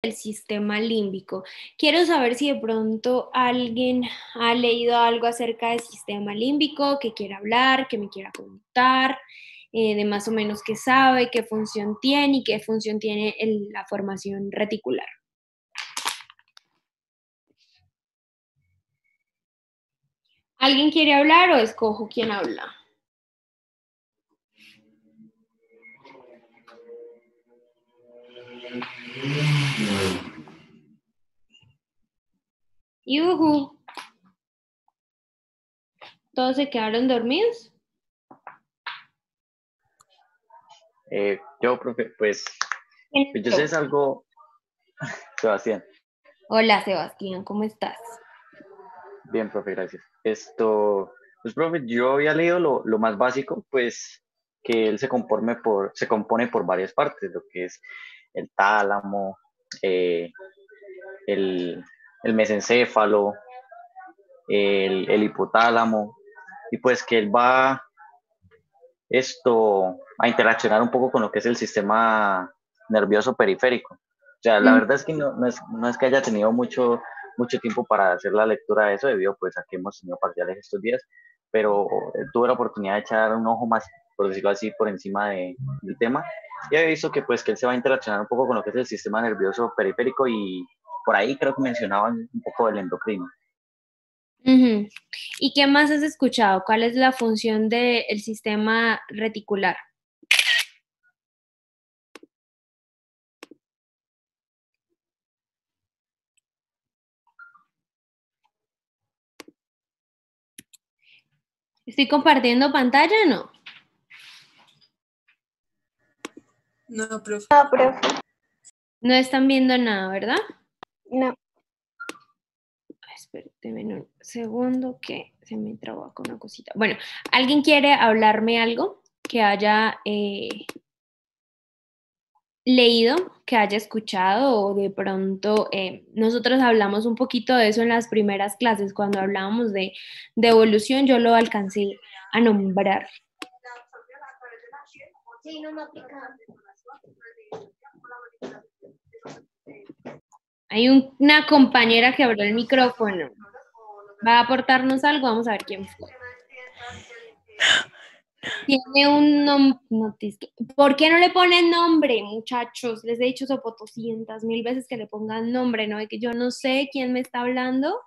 del sistema límbico. Quiero saber si de pronto alguien ha leído algo acerca del sistema límbico, que quiera hablar, que me quiera contar, de más o menos qué sabe, qué función tiene y qué función tiene la formación reticular. ¿Alguien quiere hablar o escojo quién habla? ¡Yujú! ¿Todos se quedaron dormidos? Profe, pues ¿Quién yo sé entró? es algo, Sebastián. Hola, Sebastián, ¿cómo estás? Bien, profe, gracias. Pues, profe, yo había leído lo más básico, pues que él se compone por varias partes, lo que es el tálamo, eh, el, el mesencéfalo, el hipotálamo, y pues que él va a interaccionar un poco con lo que es el sistema nervioso periférico. O sea, la Mm. verdad es que no es que haya tenido mucho tiempo para hacer la lectura de eso, debido pues a que hemos tenido parciales estos días, pero tuve la oportunidad de echar un ojo más, por decirlo así, por encima del tema, y he visto que pues que él se va a interaccionar un poco con lo que es el sistema nervioso periférico, y por ahí creo que mencionaban un poco del endocrino. Ujú. ¿Y qué más has escuchado? ¿Cuál es la función del sistema reticular? ¿Estoy compartiendo pantalla o no? No, profe. No, profe, No están viendo nada, ¿verdad? no. Espérenme un segundo que se me trabó con una cosita. Bueno, ¿alguien quiere hablarme algo que haya leído, que haya escuchado o de pronto nosotros hablamos un poquito de eso en las primeras clases, cuando hablábamos de evolución, yo lo alcancé a nombrar. Sí, no me aplica. Hay una compañera que abrió el micrófono. ¿Va a aportarnos algo? Vamos a ver quién fue. Tiene un nombre. ¿Por qué no le ponen nombre, muchachos? Les he dicho sopo 200.000 veces que le pongan nombre, ¿no? De que yo no sé quién me está hablando.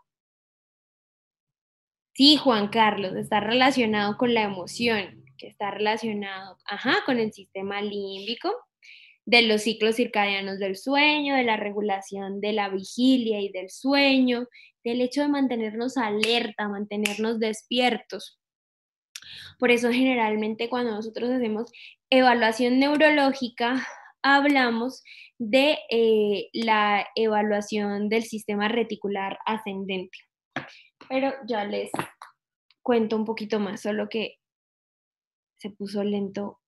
Sí, Juan Carlos, está relacionado con la emoción, que está relacionado, ajá, con el sistema límbico, de los ciclos circadianos del sueño, de la regulación de la vigilia y del sueño, del hecho de mantenernos alerta, mantenernos despiertos. Por eso generalmente cuando nosotros hacemos evaluación neurológica, hablamos de la evaluación del sistema reticular ascendente. Pero ya les cuento un poquito más, solo que se puso lento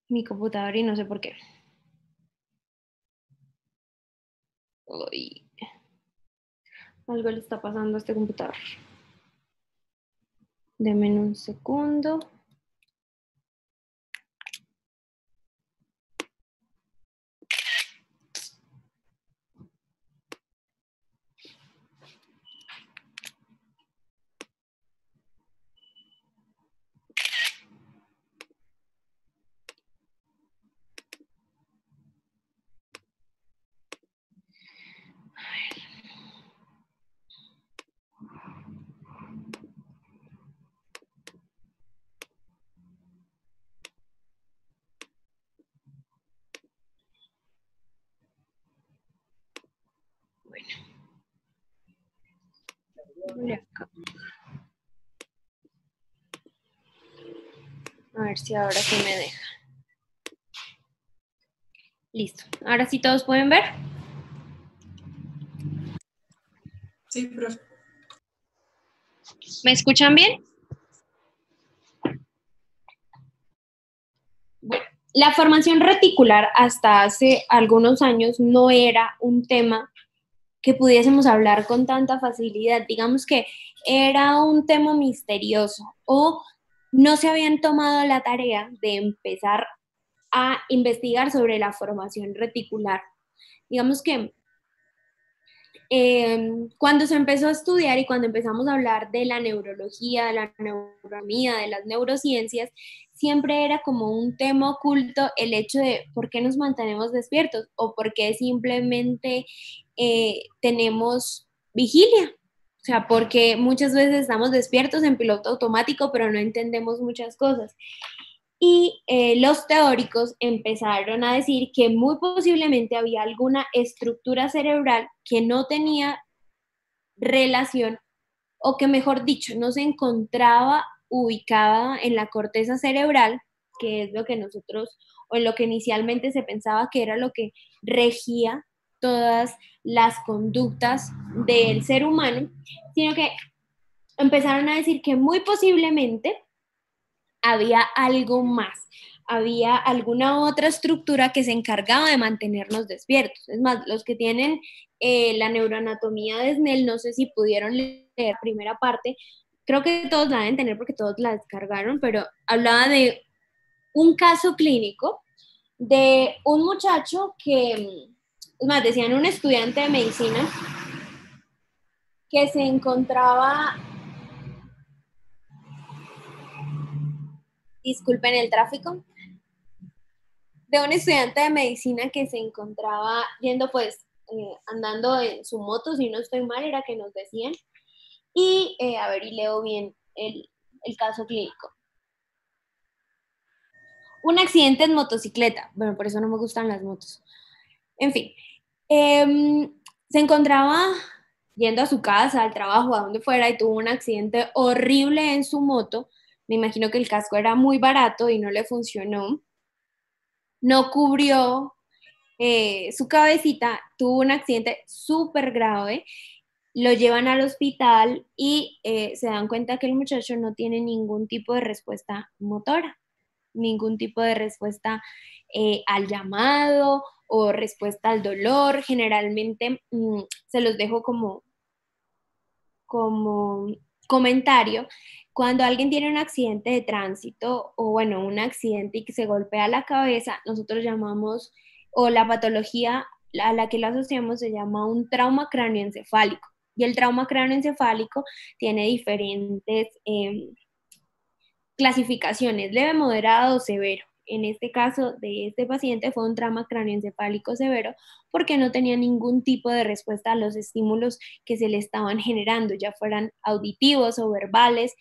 mi computador y no sé por qué. Uy, algo le está pasando a este computador. Deme un segundo. Bueno, acá. A ver si ahora sí me deja. Listo. Ahora sí todos pueden ver. Sí, profe. ¿Me escuchan bien? Bueno, la formación reticular hasta hace algunos años no era un tema que pudiésemos hablar con tanta facilidad. Digamos que era un tema misterioso o no se habían tomado la tarea de empezar a investigar sobre la formación reticular. Digamos que cuando se empezó a estudiar y cuando empezamos a hablar de la neurología, de la neuronomía, de las neurociencias, siempre era como un tema oculto el hecho de por qué nos mantenemos despiertos o por qué simplemente tenemos vigilia. O sea, porque muchas veces estamos despiertos en piloto automático, pero no entendemos muchas cosas. Y los teóricos empezaron a decir que muy posiblemente había alguna estructura cerebral que no tenía relación, o que mejor dicho, no se encontraba ubicada en la corteza cerebral, que es lo que nosotros, o en lo que inicialmente se pensaba que era lo que regía todas las conductas del ser humano, sino que empezaron a decir que muy posiblemente había algo más, había alguna otra estructura que se encargaba de mantenernos despiertos. Es más, los que tienen la neuroanatomía de Snell, no sé si pudieron leer la primera parte, creo que todos la deben tener porque todos la descargaron, pero hablaba de un caso clínico de un muchacho que, es más, decían un estudiante de medicina que se encontraba, disculpen el tráfico, de un estudiante de medicina que se encontraba yendo pues andando en su moto, si no estoy mal, era que nos decían. Y a ver, y leo bien el caso clínico. Un accidente en motocicleta. Bueno, por eso no me gustan las motos. En fin, se encontraba yendo a su casa, al trabajo, a donde fuera, y tuvo un accidente horrible en su moto. Me imagino que el casco era muy barato y no le funcionó. No cubrió su cabecita, tuvo un accidente súper grave, lo llevan al hospital y se dan cuenta que el muchacho no tiene ningún tipo de respuesta motora, ningún tipo de respuesta al llamado o respuesta al dolor. Generalmente se los dejo como comentario. Cuando alguien tiene un accidente de tránsito o bueno, un accidente y que se golpea la cabeza, nosotros llamamos, o la patología a la que la asociamos se llama un trauma cráneoencefálico. Y el trauma cráneoencefálico tiene diferentes clasificaciones, leve, moderado o severo. En este caso de este paciente fue un trauma cráneoencefálico severo porque no tenía ningún tipo de respuesta a los estímulos que se le estaban generando, ya fueran auditivos o verbales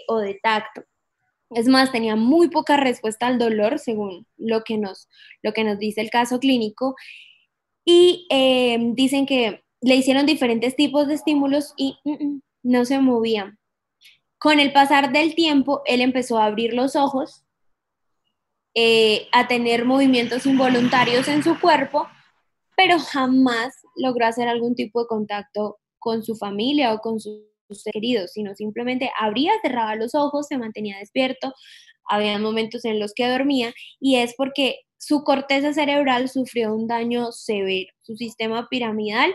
o de tacto. Es más, tenía muy poca respuesta al dolor, según lo que nos dice el caso clínico, y dicen que le hicieron diferentes tipos de estímulos y no se movía. Con el pasar del tiempo, él empezó a abrir los ojos, a tener movimientos involuntarios en su cuerpo, pero jamás logró hacer algún tipo de contacto con su familia o con sus queridos, sino simplemente abría, cerraba los ojos, se mantenía despierto, había momentos en los que dormía, y es porque su corteza cerebral sufrió un daño severo, su sistema piramidal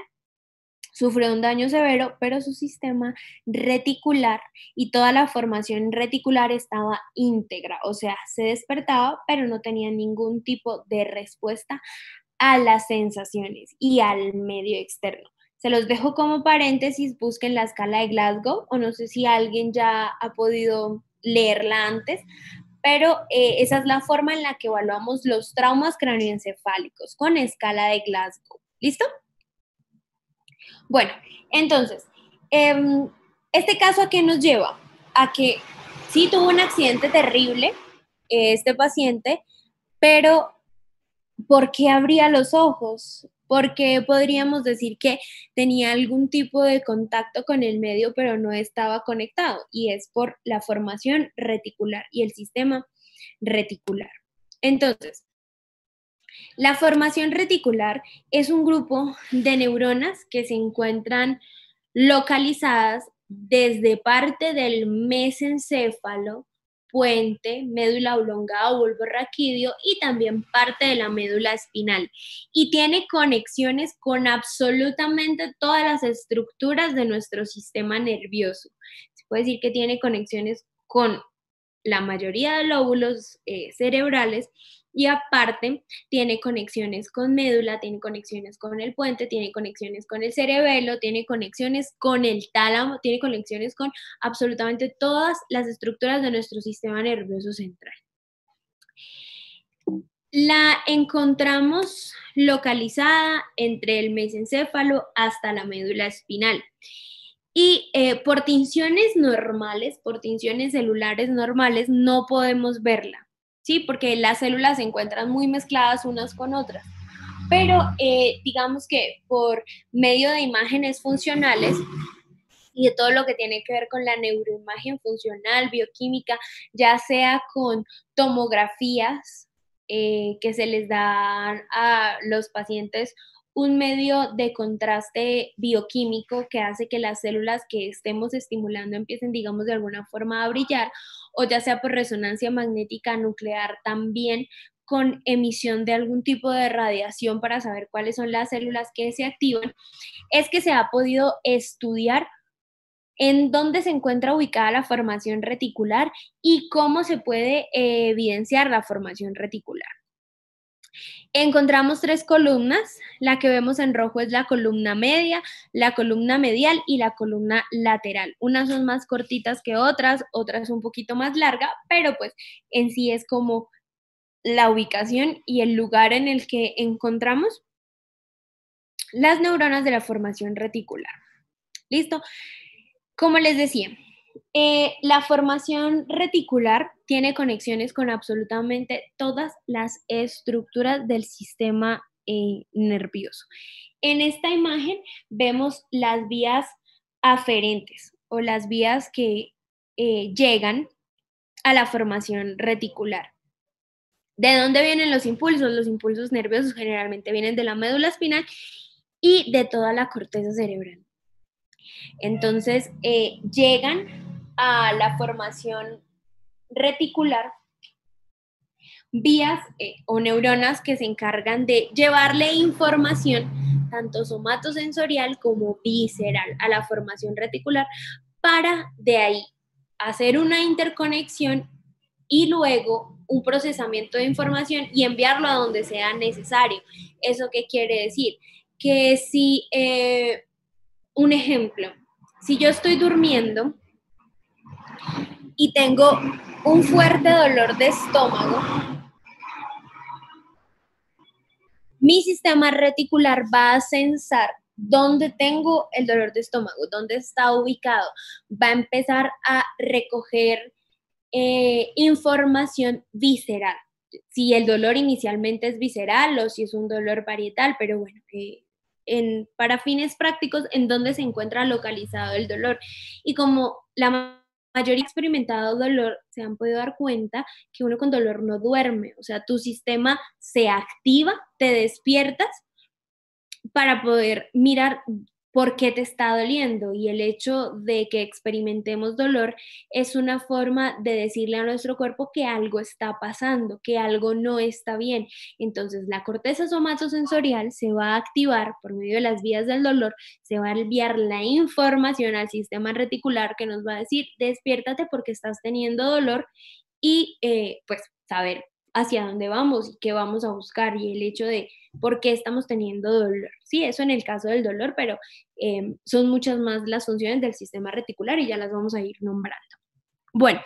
sufrió un daño severo, pero su sistema reticular y toda la formación reticular estaba íntegra, o sea, se despertaba, pero no tenía ningún tipo de respuesta a las sensaciones y al medio externo. Se los dejo como paréntesis, busquen la escala de Glasgow, o no sé si alguien ya ha podido leerla antes, pero esa es la forma en la que evaluamos los traumas cráneoencefálicos con escala de Glasgow. ¿Listo? Bueno, entonces, este caso ¿a qué nos lleva? A que sí tuvo un accidente terrible este paciente, pero ¿por qué abría los ojos? Porque podríamos decir que tenía algún tipo de contacto con el medio, pero no estaba conectado, y es por la formación reticular y el sistema reticular. Entonces, la formación reticular es un grupo de neuronas que se encuentran localizadas desde parte del mesencéfalo, puente, médula oblongada o bulbo raquídeo y también parte de la médula espinal. Y tiene conexiones con absolutamente todas las estructuras de nuestro sistema nervioso. Se puede decir que tiene conexiones con la mayoría de lóbulos cerebrales Y aparte tiene conexiones con médula, tiene conexiones con el puente, tiene conexiones con el cerebelo, tiene conexiones con el tálamo, tiene conexiones con absolutamente todas las estructuras de nuestro sistema nervioso central. La encontramos localizada entre el mesencéfalo hasta la médula espinal. Y por tinciones normales, por tinciones celulares normales, no podemos verla, ¿sí? Porque las células se encuentran muy mezcladas unas con otras. Pero digamos que por medio de imágenes funcionales y de todo lo que tiene que ver con la neuroimagen funcional, bioquímica, ya sea con tomografías que se les dan a los pacientes, un medio de contraste bioquímico que hace que las células que estemos estimulando empiecen, digamos, de alguna forma a brillar, o ya sea por resonancia magnética nuclear también con emisión de algún tipo de radiación para saber cuáles son las células que se activan, es que se ha podido estudiar en dónde se encuentra ubicada la formación reticular y cómo se puede evidenciar la formación reticular. Encontramos 3 columnas, la que vemos en rojo es la columna media, la columna medial y la columna lateral. Unas son más cortitas que otras, otras un poquito más larga, pero pues en sí es como la ubicación y el lugar en el que encontramos las neuronas de la formación reticular. ¿Listo? Como les decía, la formación reticular tiene conexiones con absolutamente todas las estructuras del sistema nervioso. En esta imagen vemos las vías aferentes o las vías que llegan a la formación reticular. ¿De dónde vienen los impulsos? Los impulsos nerviosos generalmente vienen de la médula espinal y de toda la corteza cerebral. Entonces, llegan a la formación reticular vías o neuronas que se encargan de llevarle información, tanto somatosensorial como visceral, a la formación reticular, para de ahí hacer una interconexión y luego un procesamiento de información y enviarlo a donde sea necesario. ¿Eso qué quiere decir? Que si, un ejemplo, si yo estoy durmiendo y tengo un fuerte dolor de estómago, mi sistema reticular va a sensar dónde tengo el dolor de estómago, dónde está ubicado. Va a empezar a recoger información visceral. Si el dolor inicialmente es visceral o si es un dolor parietal, pero bueno, para fines prácticos, en dónde se encuentra localizado el dolor. Y como la mayoría ha experimentado dolor, se han podido dar cuenta que uno con dolor no duerme, o sea, tu sistema se activa, te despiertas para poder mirar por qué te está doliendo, y el hecho de que experimentemos dolor es una forma de decirle a nuestro cuerpo que algo está pasando, que algo no está bien. Entonces la corteza somatosensorial se va a activar por medio de las vías del dolor, se va a enviar la información al sistema reticular que nos va a decir, despiértate porque estás teniendo dolor, y pues saber hacia dónde vamos y qué vamos a buscar, y el hecho de por qué estamos teniendo dolor. Sí, eso en el caso del dolor, pero son muchas más las funciones del sistema reticular y ya las vamos a ir nombrando. Bueno,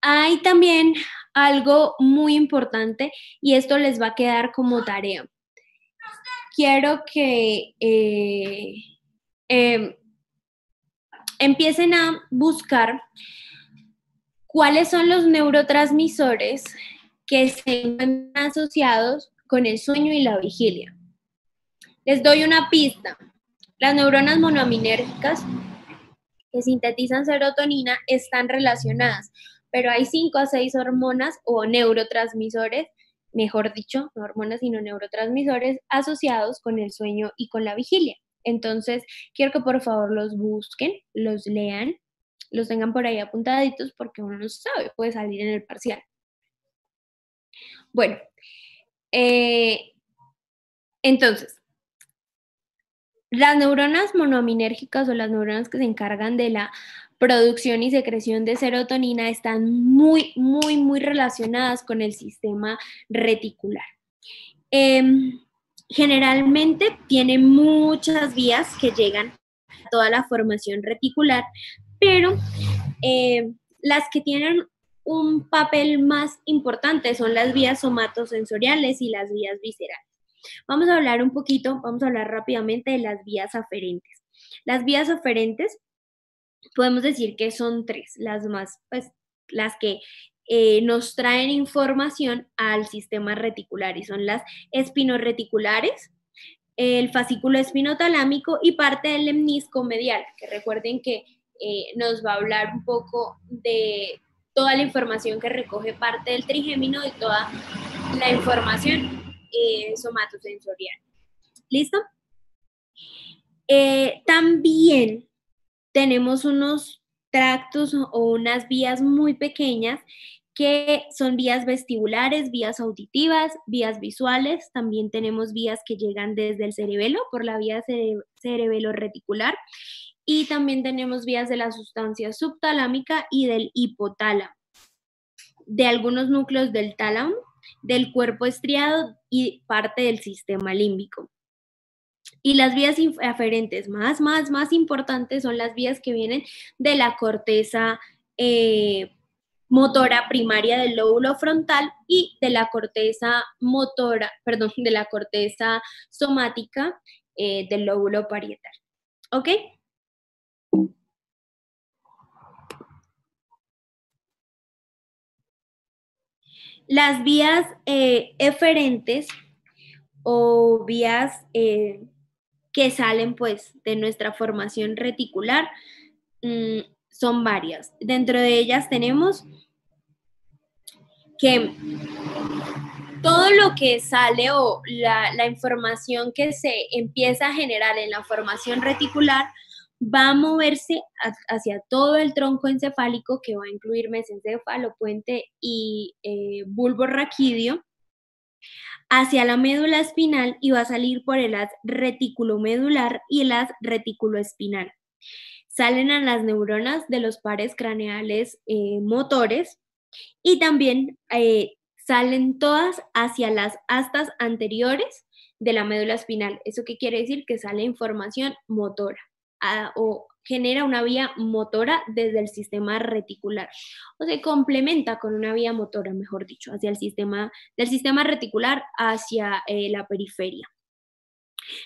hay también algo muy importante y esto les va a quedar como tarea. Quiero que empiecen a buscar cuáles son los neurotransmisores que se encuentran asociados con el sueño y la vigilia. Les doy una pista. Las neuronas monoaminérgicas que sintetizan serotonina están relacionadas, pero hay 5 a 6 hormonas o neurotransmisores, mejor dicho, no hormonas sino neurotransmisores asociados con el sueño y con la vigilia. Entonces, quiero que por favor los busquen, los lean, los tengan por ahí apuntaditos porque uno no sabe, puede salir en el parcial. Bueno, entonces, las neuronas monoaminérgicas o las neuronas que se encargan de la producción y secreción de serotonina están muy, muy, muy relacionadas con el sistema reticular. Generalmente tiene muchas vías que llegan a toda la formación reticular, pero las que tienen un papel más importante son las vías somatosensoriales y las vías viscerales. Vamos a hablar rápidamente de las vías aferentes. Las vías aferentes podemos decir que son tres, las que nos traen información al sistema reticular y son las espinoreticulares, el fascículo espinotalámico y parte del lemnisco medial, que recuerden que nos va a hablar un poco de toda la información que recoge parte del trigémino y toda la información somatosensorial. ¿Listo? También tenemos unos tractos o unas vías muy pequeñas que son vías vestibulares, vías auditivas, vías visuales. También tenemos vías que llegan desde el cerebelo por la vía cerebelo reticular y también tenemos vías de la sustancia subtalámica y del hipotálamo, de algunos núcleos del tálamo, del cuerpo estriado y parte del sistema límbico. Y las vías aferentes más importantes son las vías que vienen de la corteza motora primaria del lóbulo frontal y de la corteza de la corteza somática del lóbulo parietal. ¿Ok? Las vías eferentes o vías que salen pues de nuestra formación reticular son varias. Dentro de ellas tenemos que todo lo que sale o la información que se empieza a generar en la formación reticular va a moverse hacia todo el tronco encefálico, que va a incluir mesencéfalo, puente y bulbo raquídeo, hacia la médula espinal y va a salir por el haz reticulomedular y el haz reticuloespinal. Salen a las neuronas de los pares craneales motores y también salen todas hacia las astas anteriores de la médula espinal. ¿Eso qué quiere decir? Que sale información motora o genera una vía motora desde el sistema reticular, o se complementa con una vía motora, mejor dicho, hacia el sistema, del sistema reticular hacia la periferia.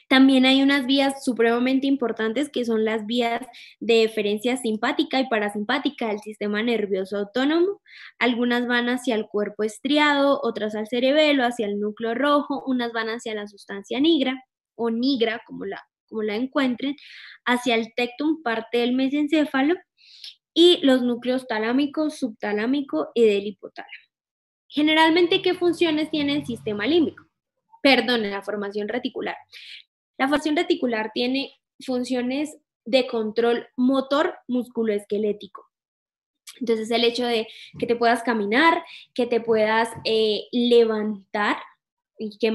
También hay unas vías supremamente importantes que son las vías de eferencia simpática y parasimpática del sistema nervioso autónomo. Algunas van hacia el cuerpo estriado, otras al cerebelo, hacia el núcleo rojo, unas van hacia la sustancia nigra o nigra, como la encuentren, hacia el tectum, parte del mesencéfalo, y los núcleos talámico, subtalámico y del hipotálamo. Generalmente, ¿qué funciones tiene el sistema límbico? Perdón, la formación reticular. La formación reticular tiene funciones de control motor musculoesquelético. Entonces, el hecho de que te puedas caminar, que te puedas levantar y que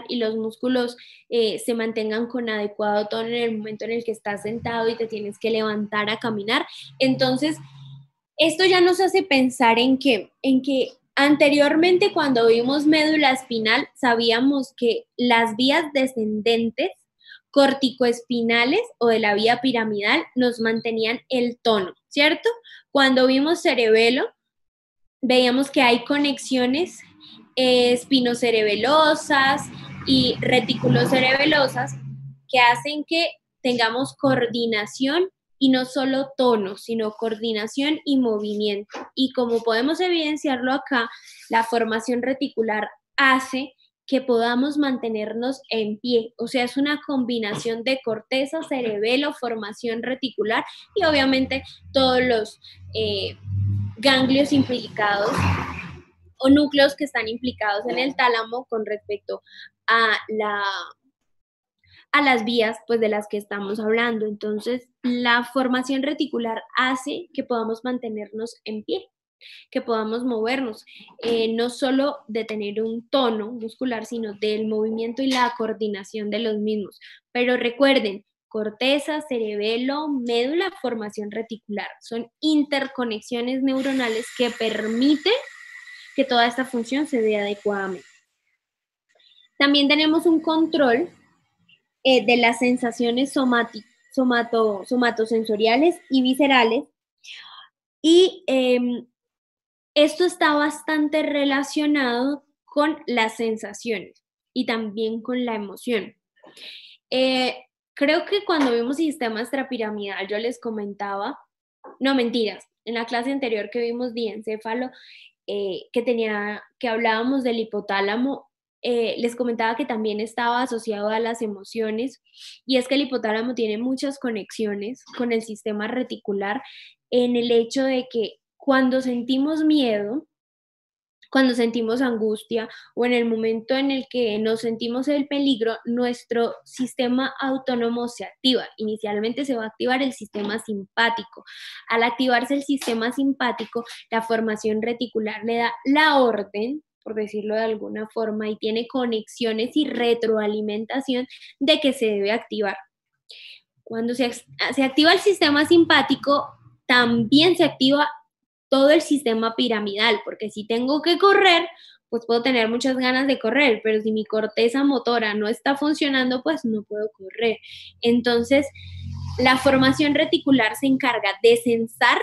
y los músculos se mantengan con adecuado tono en el momento en el que estás sentado y te tienes que levantar a caminar. Entonces, esto ya nos hace pensar en que anteriormente, cuando vimos médula espinal, sabíamos que las vías descendentes corticoespinales o de la vía piramidal nos mantenían el tono, ¿cierto? Cuando vimos cerebelo, veíamos que hay conexiones espinocerebelosas y reticulocerebelosas que hacen que tengamos coordinación y no solo tono, sino coordinación y movimiento. Y como podemos evidenciarlo acá, la formación reticular hace que podamos mantenernos en pie. O sea, es una combinación de corteza, cerebelo, formación reticular y obviamente todos los ganglios implicados o núcleos que están implicados en el tálamo con respecto a las vías pues, de las que estamos hablando. Entonces, la formación reticular hace que podamos mantenernos en pie, que podamos movernos, no solo de tener un tono muscular, sino del movimiento y la coordinación de los mismos. Pero recuerden, corteza, cerebelo, médula, formación reticular. Son interconexiones neuronales que permiten que toda esta función se dé adecuadamente. También tenemos un control de las sensaciones somatosensoriales y viscerales, y esto está bastante relacionado con las sensaciones y también con la emoción. Creo que cuando vimos sistema extrapiramidal yo les comentaba, no mentiras, en la clase anterior que vimos diencéfalo, que hablábamos del hipotálamo, les comentaba que también estaba asociado a las emociones, y es que el hipotálamo tiene muchas conexiones con el sistema reticular en el hecho de que cuando sentimos miedo, cuando sentimos angustia o en el momento en el que nos sentimos el peligro, nuestro sistema autónomo se activa. Inicialmente se va a activar el sistema simpático. Al activarse el sistema simpático, la formación reticular le da la orden, por decirlo de alguna forma, y tiene conexiones y retroalimentación de que se debe activar. Cuando se activa el sistema simpático, también se activa todo el sistema piramidal, porque si tengo que correr, pues puedo tener muchas ganas de correr, pero si mi corteza motora no está funcionando, pues no puedo correr. Entonces, la formación reticular se encarga de censar,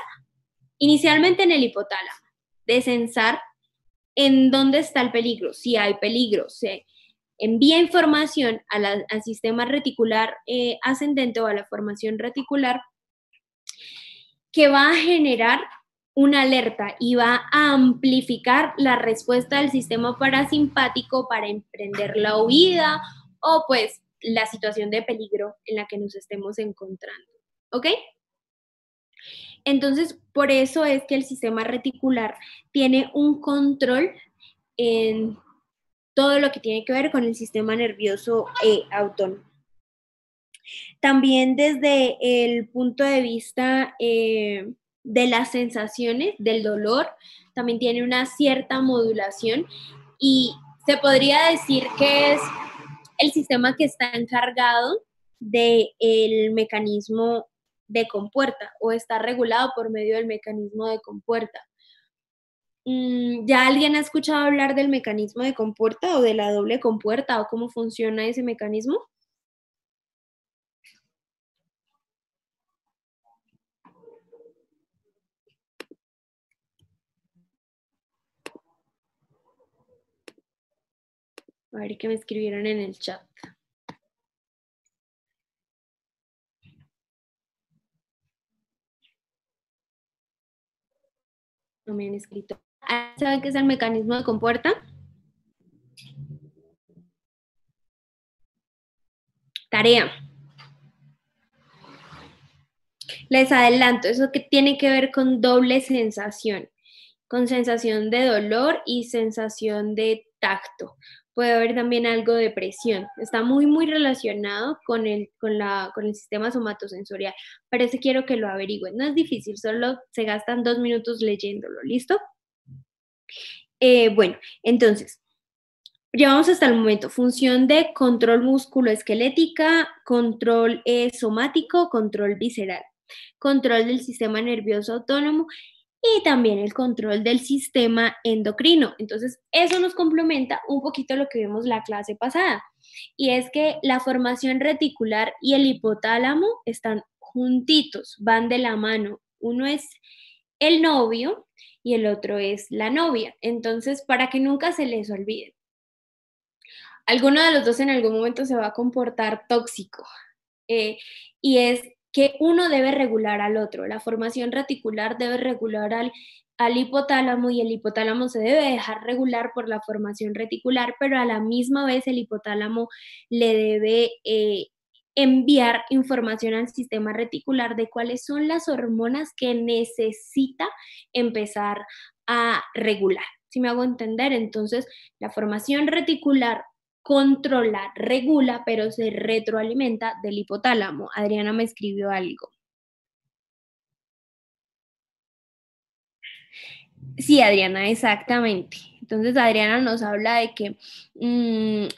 inicialmente en el hipotálamo, de censar en dónde está el peligro. Si hay peligro, se envía información al sistema reticular ascendente o a la formación reticular, que va a generar una alerta y va a amplificar la respuesta del sistema parasimpático para emprender la huida o pues la situación de peligro en la que nos estemos encontrando. ¿Ok? Entonces, por eso es que el sistema reticular tiene un control en todo lo que tiene que ver con el sistema nervioso autónomo. También desde el punto de vista de las sensaciones, del dolor, también tiene una cierta modulación, y se podría decir que es el sistema que está encargado del mecanismo de compuerta, o está regulado por medio del mecanismo de compuerta. ¿Ya alguien ha escuchado hablar del mecanismo de compuerta o de la doble compuerta o cómo funciona ese mecanismo? A ver qué me escribieron en el chat. No me han escrito. ¿Saben qué es el mecanismo de compuerta? Tarea. Les adelanto, eso que tiene que ver con doble sensación, con sensación de dolor y sensación de tacto. Puede haber también algo de presión. Está muy, muy relacionado con el sistema somatosensorial. Pero ese quiero que lo averigüen. No es difícil, solo se gastan 2 minutos leyéndolo. ¿Listo? Bueno, entonces, llevamos hasta el momento función de control musculoesquelética, control somático, control visceral, control del sistema nervioso autónomo y también el control del sistema endocrino. Entonces, eso nos complementa un poquito lo que vimos la clase pasada, y es que la formación reticular y el hipotálamo están juntitos, van de la mano. Uno es el novio y el otro es la novia. Entonces, para que nunca se les olvide, alguno de los dos en algún momento se va a comportar tóxico, y es que uno debe regular al otro. La formación reticular debe regular al hipotálamo, y el hipotálamo se debe dejar regular por la formación reticular, pero a la misma vez el hipotálamo le debe enviar información al sistema reticular de cuáles son las hormonas que necesita empezar a regular. ¿Sí me hago entender? Entonces, la formación reticular controla, regula, pero se retroalimenta del hipotálamo. Adriana me escribió algo. Sí, Adriana, exactamente. Entonces, Adriana nos habla de que en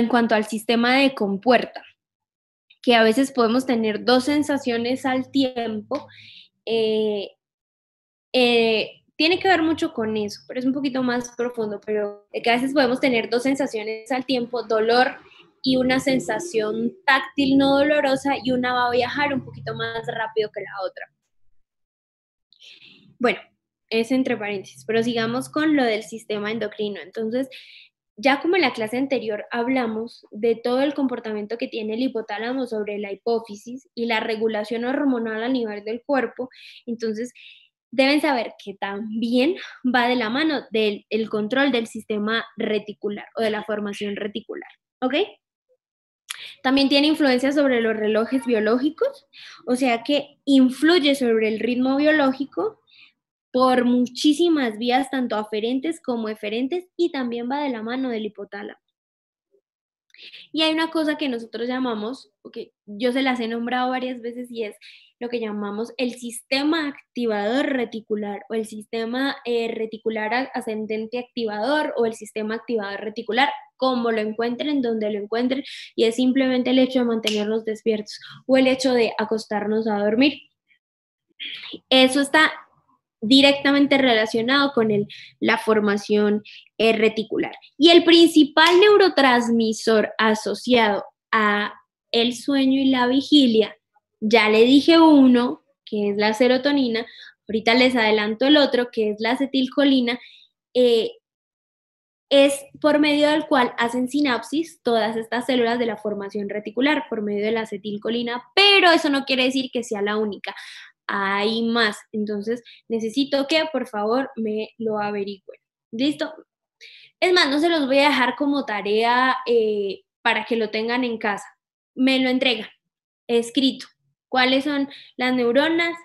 cuanto al sistema de compuerta, que a veces podemos tener dos sensaciones al tiempo, tiene que ver mucho con eso, pero es un poquito más profundo, pero que a veces podemos tener dos sensaciones al tiempo, dolor y una sensación táctil no dolorosa, y una va a viajar un poquito más rápido que la otra. Bueno, es entre paréntesis, pero sigamos con lo del sistema endocrino. Entonces, ya como en la clase anterior hablamos de todo el comportamiento que tiene el hipotálamo sobre la hipófisis y la regulación hormonal a nivel del cuerpo, entonces deben saber que también va de la mano del control del sistema reticular o de la formación reticular, ¿ok? También tiene influencia sobre los relojes biológicos, o sea que influye sobre el ritmo biológico por muchísimas vías, tanto aferentes como eferentes, y también va de la mano del hipotálamo. Y hay una cosa que nosotros llamamos, porque yo se las he nombrado varias veces, y es lo que llamamos el sistema activador reticular, o el sistema reticular ascendente activador, o el sistema activador reticular, como lo encuentren, donde lo encuentren, y es simplemente el hecho de mantenernos despiertos o el hecho de acostarnos a dormir. Eso está directamente relacionado con la formación reticular. Y el principal neurotransmisor asociado a el sueño y la vigilia, ya le dije uno, que es la serotonina, ahorita les adelanto el otro, que es la acetilcolina, es por medio del cual hacen sinapsis todas estas células de la formación reticular, por medio de la acetilcolina, pero eso no quiere decir que sea la única. Hay más, entonces necesito que por favor me lo averigüen. ¿Listo? Es más, no se los voy a dejar como tarea para que lo tengan en casa. Me lo entregan escrito. ¿Cuáles son las neuronas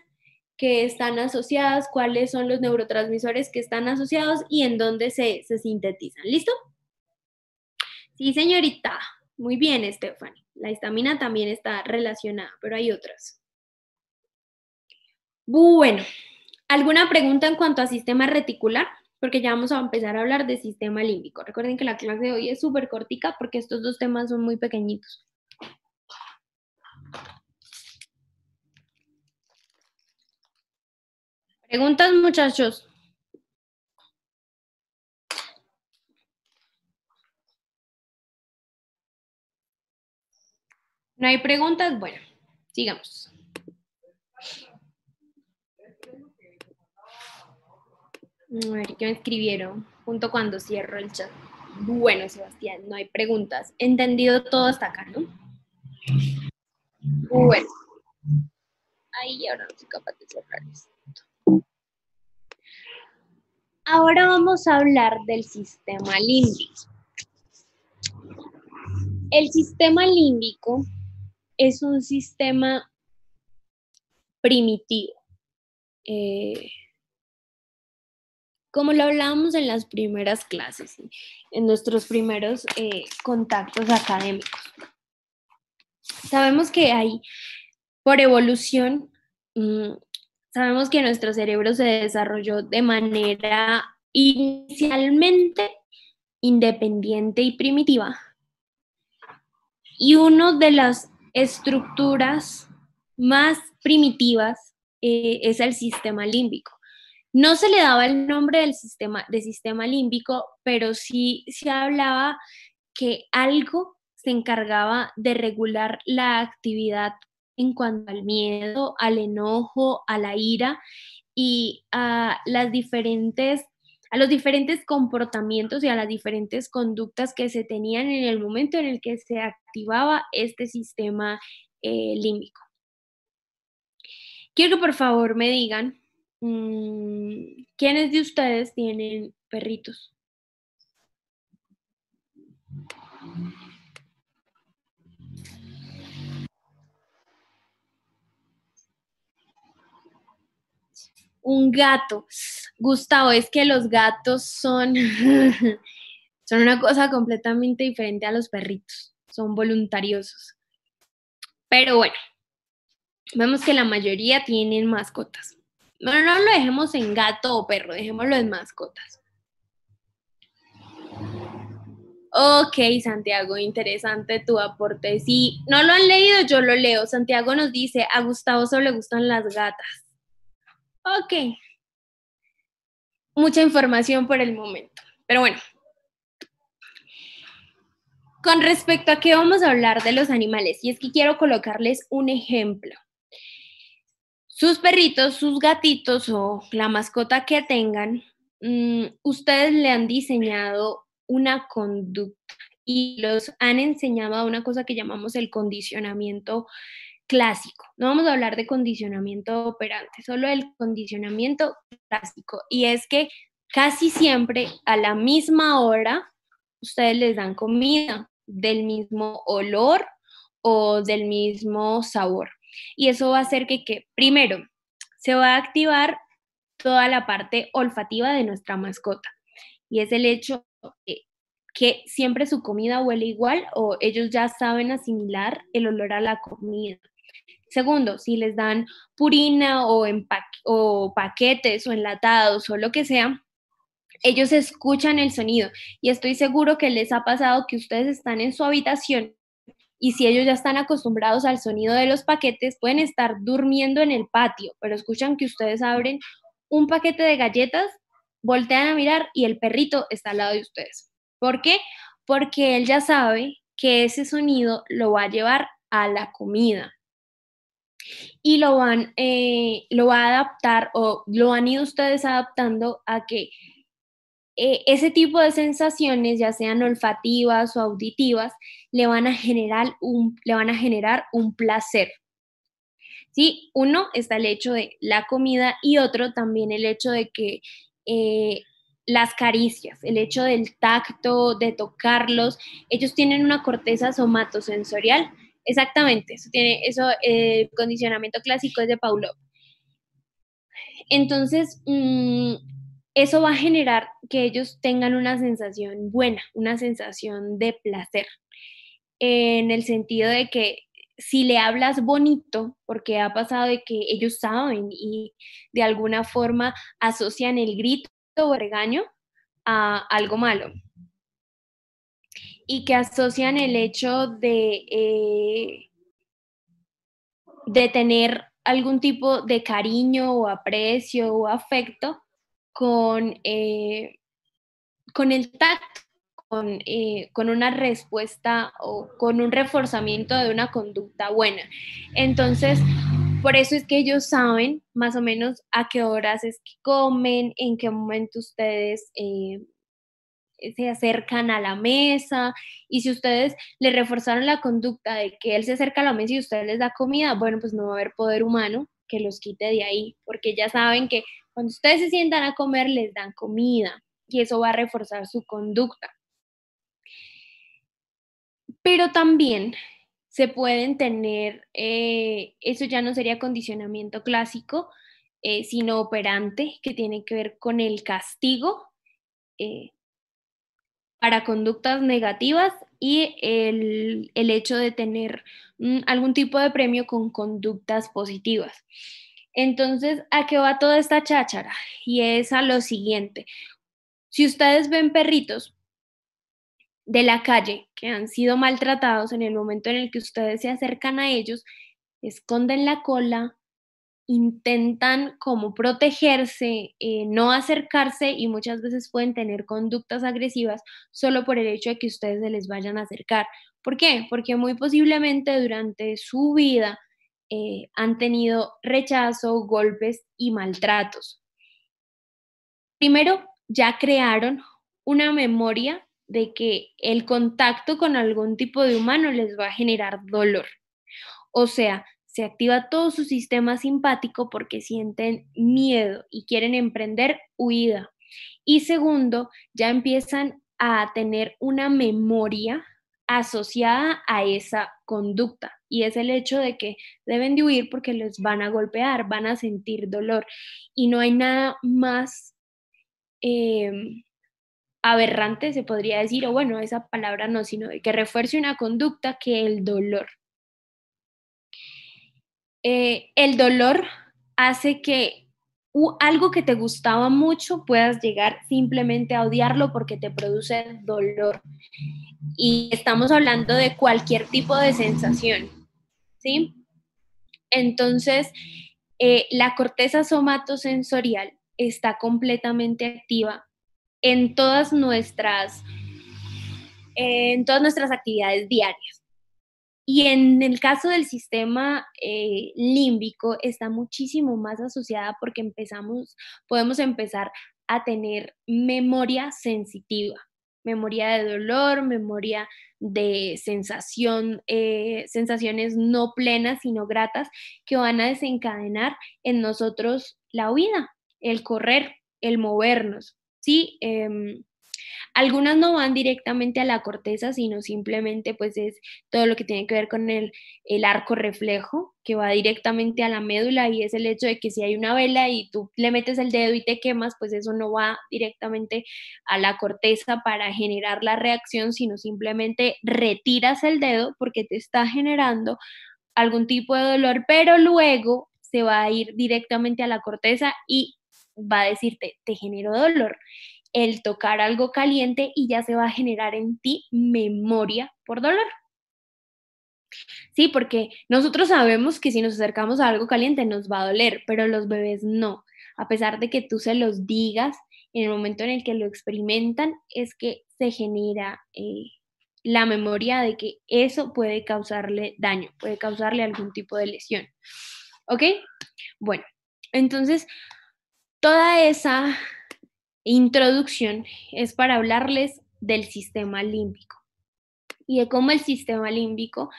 que están asociadas? ¿Cuáles son los neurotransmisores que están asociados? Y en dónde se sintetizan. ¿Listo? Sí, señorita. Muy bien, Stephanie. La histamina también está relacionada, pero hay otras. Bueno, ¿alguna pregunta en cuanto a sistema reticular? Porque ya vamos a empezar a hablar de sistema límbico. Recuerden que la clase de hoy es súper cortica porque estos dos temas son muy pequeñitos. ¿Preguntas, muchachos? ¿No hay preguntas? Bueno, sigamos. A ver, ¿qué me escribieron? Junto cuando cierro el chat. Bueno, Sebastián, no hay preguntas. Entendido todo hasta acá, ¿no? Bueno. Ahí ahora no soy capaz de cerrar esto. Ahora vamos a hablar del sistema límbico. El sistema límbico es un sistema primitivo. Como lo hablábamos en las primeras clases, en nuestros primeros contactos académicos. Sabemos que hay, por evolución, sabemos que nuestro cerebro se desarrolló de manera inicialmente independiente y primitiva. Y una de las estructuras más primitivas es el sistema límbico. No se le daba el nombre de sistema límbico, pero sí se hablaba que algo se encargaba de regular la actividad en cuanto al miedo, al enojo, a la ira y a los diferentes comportamientos y a las diferentes conductas que se tenían en el momento en el que se activaba este sistema límbico. Quiero que por favor me digan, ¿quiénes de ustedes tienen perritos? Un gato. Gustavo, es que los gatos son, son una cosa completamente diferente a los perritos. Son voluntariosos. Pero bueno, vemos que la mayoría tienen mascotas. No lo dejemos en gato o perro, dejémoslo en mascotas. Ok, Santiago, interesante tu aporte. Si no lo han leído, yo lo leo. Santiago nos dice, a Gustavo solo le gustan las gatas. Ok, mucha información por el momento. Pero bueno, con respecto a qué vamos a hablar de los animales, y es que quiero colocarles un ejemplo. Sus perritos, sus gatitos o la mascota que tengan, ustedes le han diseñado una conducta y los han enseñado a una cosa que llamamos el condicionamiento clásico. No vamos a hablar de condicionamiento operante, solo el condicionamiento clásico. Y es que casi siempre a la misma hora ustedes les dan comida del mismo olor o del mismo sabor. Y eso va a hacer que primero, se va a activar toda la parte olfativa de nuestra mascota. Y es el hecho que siempre su comida huele igual o ellos ya saben asimilar el olor a la comida. Segundo, si les dan purina o paquetes o enlatados o lo que sea, ellos escuchan el sonido y estoy seguro que les ha pasado que ustedes están en su habitación y si ellos ya están acostumbrados al sonido de los paquetes, pueden estar durmiendo en el patio, pero escuchan que ustedes abren un paquete de galletas, voltean a mirar y el perrito está al lado de ustedes. ¿Por qué? Porque él ya sabe que ese sonido lo va a llevar a la comida y lo va a adaptar o lo han ido ustedes adaptando a que ese tipo de sensaciones, ya sean olfativas o auditivas, le van a generar un placer. ¿Sí? Uno está el hecho de la comida y otro también el hecho de que las caricias, el hecho del tacto, de tocarlos, ellos tienen una corteza somatosensorial. Exactamente, condicionamiento clásico es de Pavlov. Entonces, eso va a generar que ellos tengan una sensación buena, una sensación de placer, en el sentido de que si le hablas bonito, porque ha pasado de que ellos saben y de alguna forma asocian el grito o regaño a algo malo y que asocian el hecho de tener algún tipo de cariño o aprecio o afecto con, con el tacto, con una respuesta o con un reforzamiento de una conducta buena. Entonces, por eso es que ellos saben más o menos a qué horas es que comen, en qué momento ustedes se acercan a la mesa y si ustedes le reforzaron la conducta de que él se acerca a la mesa y usted les da comida, bueno, pues no va a haber poder humano que los quite de ahí, porque ya saben que cuando ustedes se sientan a comer les dan comida y eso va a reforzar su conducta. Pero también se pueden tener, eso ya no sería condicionamiento clásico, sino operante, que tiene que ver con el castigo eh, para conductas negativas y el hecho de tener algún tipo de premio con conductas positivas. Entonces, ¿a qué va toda esta cháchara? Y es a lo siguiente. Si ustedes ven perritos de la calle que han sido maltratados, en el momento en el que ustedes se acercan a ellos, esconden la cola, intentan como protegerse, no acercarse y muchas veces pueden tener conductas agresivas solo por el hecho de que ustedes se les vayan a acercar. ¿Por qué? Porque muy posiblemente durante su vida han tenido rechazo, golpes y maltratos. Primero, ya crearon una memoria de que el contacto con algún tipo de humano les va a generar dolor. O sea, se activa todo su sistema simpático porque sienten miedo y quieren emprender huida. Y segundo, ya empiezan a tener una memoria asociada a esa conducta y es el hecho de que deben de huir porque les van a golpear, van a sentir dolor y no hay nada más aberrante, se podría decir, o bueno, esa palabra no, sino de que refuerce una conducta que el dolor. El dolor hace que algo que te gustaba mucho, puedas llegar simplemente a odiarlo porque te produce dolor. Y estamos hablando de cualquier tipo de sensación, ¿sí? Entonces, la corteza somatosensorial está completamente activa en en todas nuestras actividades diarias. Y en el caso del sistema límbico está muchísimo más asociada porque podemos empezar a tener memoria sensitiva, memoria de dolor, memoria de sensaciones no plenas, sino gratas, que van a desencadenar en nosotros la huida, el correr, el movernos, ¿sí? Algunas no van directamente a la corteza, sino simplemente pues es todo lo que tiene que ver con el arco reflejo, que va directamente a la médula, y es el hecho de que si hay una vela y tú le metes el dedo y te quemas, pues eso no va directamente a la corteza para generar la reacción, sino simplemente retiras el dedo porque te está generando algún tipo de dolor, pero luego se va a ir directamente a la corteza y va a decirte, te generó dolor el tocar algo caliente, y ya se va a generar en ti memoria por dolor. Sí, porque nosotros sabemos que si nos acercamos a algo caliente nos va a doler, pero los bebés no. A pesar de que tú se los digas, en el momento en el que lo experimentan es que se genera la memoria de que eso puede causarle daño, puede causarle algún tipo de lesión. ¿Ok? Bueno, entonces toda esa introducción es para hablarles del sistema límbico y de cómo el sistema límbico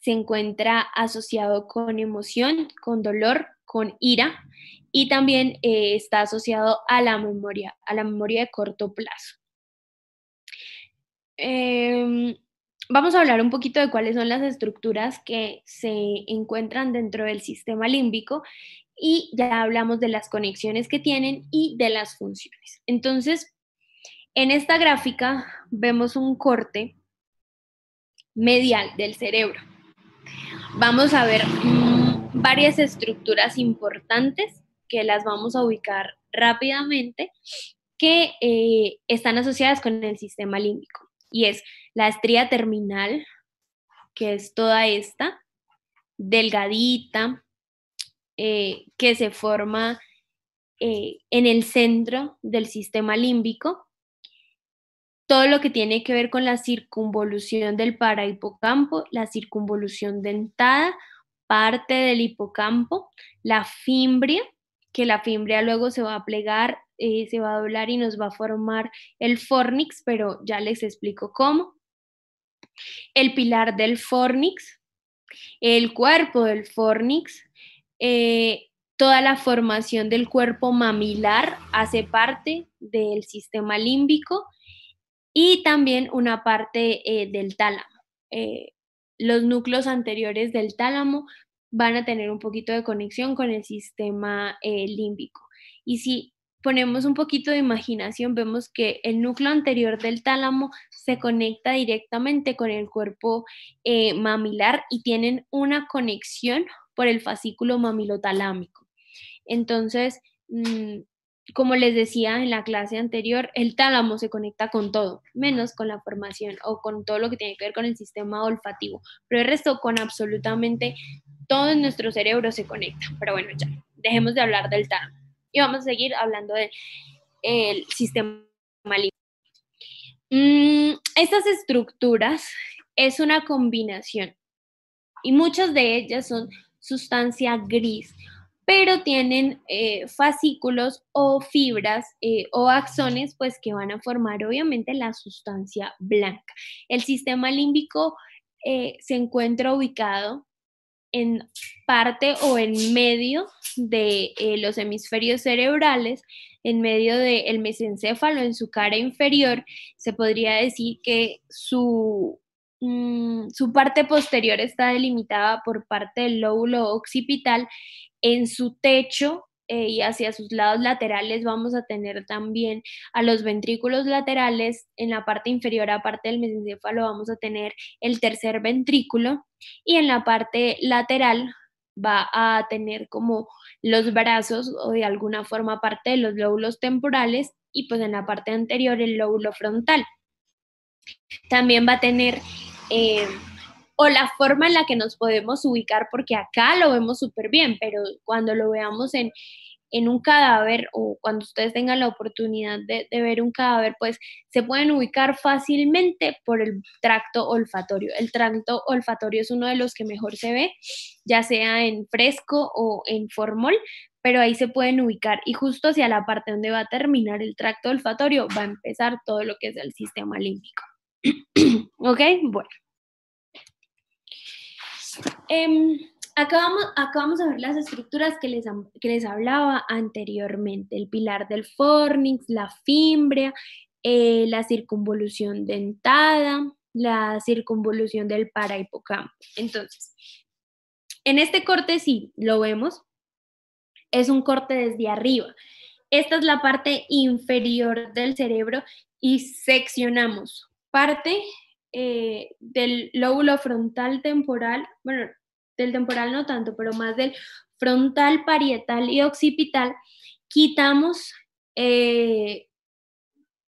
se encuentra asociado con emoción, con dolor, con ira, y también está asociado a la memoria de corto plazo. Vamos a hablar un poquito de cuáles son las estructuras que se encuentran dentro del sistema límbico, y ya hablamos de las conexiones que tienen y de las funciones. Entonces, en esta gráfica vemos un corte medial del cerebro. Vamos a ver varias estructuras importantes que las vamos a ubicar rápidamente, que están asociadas con el sistema límbico. Y es la estría terminal, que es toda esta, delgadita, que se forma en el centro del sistema límbico. Todo lo que tiene que ver con la circunvolución del parahipocampo, la circunvolución dentada, parte del hipocampo, la fimbria, que la fimbria luego se va a plegar, se va a doblar y nos va a formar el fornix, pero ya les explico cómo. El pilar del fornix, el cuerpo del fornix, toda la formación del cuerpo mamilar hace parte del sistema límbico, y también una parte del tálamo. Los núcleos anteriores del tálamo van a tener un poquito de conexión con el sistema límbico. Y si ponemos un poquito de imaginación, vemos que el núcleo anterior del tálamo se conecta directamente con el cuerpo mamilar y tienen una conexión por el fascículo mamilotalámico. Entonces, como les decía en la clase anterior, el tálamo se conecta con todo, menos con la formación o con todo lo que tiene que ver con el sistema olfativo, pero el resto con absolutamente todo en nuestro cerebro se conecta. Pero bueno, ya, dejemos de hablar del tálamo y vamos a seguir hablando del sistema límbico. Estas estructuras es una combinación y muchas de ellas son sustancia gris, pero tienen fascículos o fibras o axones, pues que van a formar obviamente la sustancia blanca. El sistema límbico se encuentra ubicado en parte o en medio de los hemisferios cerebrales, en medio del mesencéfalo, en su cara inferior. Se podría decir que su parte posterior está delimitada por parte del lóbulo occipital. En su techo y hacia sus lados laterales vamos a tener también a los ventrículos laterales. En la parte inferior, aparte del mesencéfalo, vamos a tener el tercer ventrículo, y en la parte lateral va a tener como los brazos o de alguna forma parte de los lóbulos temporales y pues en la parte anterior el lóbulo frontal. También va a tener o la forma en la que nos podemos ubicar, porque acá lo vemos súper bien, pero cuando lo veamos en un cadáver o cuando ustedes tengan la oportunidad de ver un cadáver, pues se pueden ubicar fácilmente por el tracto olfatorio. El tracto olfatorio es uno de los que mejor se ve, ya sea en fresco o en formol, pero ahí se pueden ubicar y justo hacia la parte donde va a terminar el tracto olfatorio va a empezar todo lo que es el sistema límbico. ¿Ok? Bueno. Acá vamos a ver las estructuras que les hablaba anteriormente. El pilar del fornix, la fimbria, la circunvolución dentada, la circunvolución del parahipocampo. Entonces, en este corte sí, lo vemos, es un corte desde arriba. Esta es la parte inferior del cerebro y seccionamos parte del lóbulo frontal temporal, bueno, del temporal no tanto, pero más del frontal, parietal y occipital, quitamos